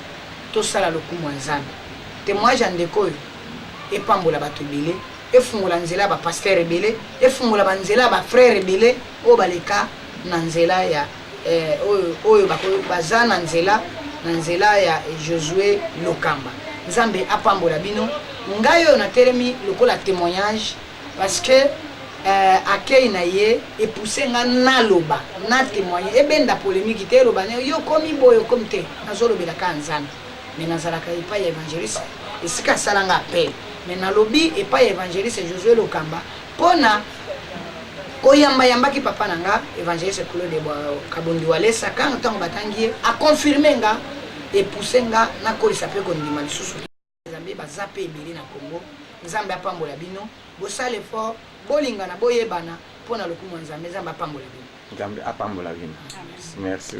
tosala lokumu ya nzambe témoignage ya ndeko oyo epambola bato ebele efungola nzela ya bapaster ebele efungola banzela ya bafrère ebele oyo baleka na nzela ya oyo baza na nzela ya Josué Lokamba nzambe apambola bino ngai oyo natelemi lokola témoignage parce que akei na ye epousse nga naloba na témoigne ebenda polémique te eloba ne yo komi boyo komi te nazolobelaka nzambe mais nazalaka epai ya évangéliste esika asalanga appel mais nalobi epai ya évangéliste Josué Lokamba mpona koyamba-yambaki papa na nga évangéliste Claude Kabondi Walesa kanga ntango batangi ye akonfirme nga epousse nga nakolisa mpe kondima lisusu nzambe baza mpe ebele na Congo nzambe apambola bino bosala effort bolingana boyebana mpona lokumu ya nzambe nzambe apambola bino merci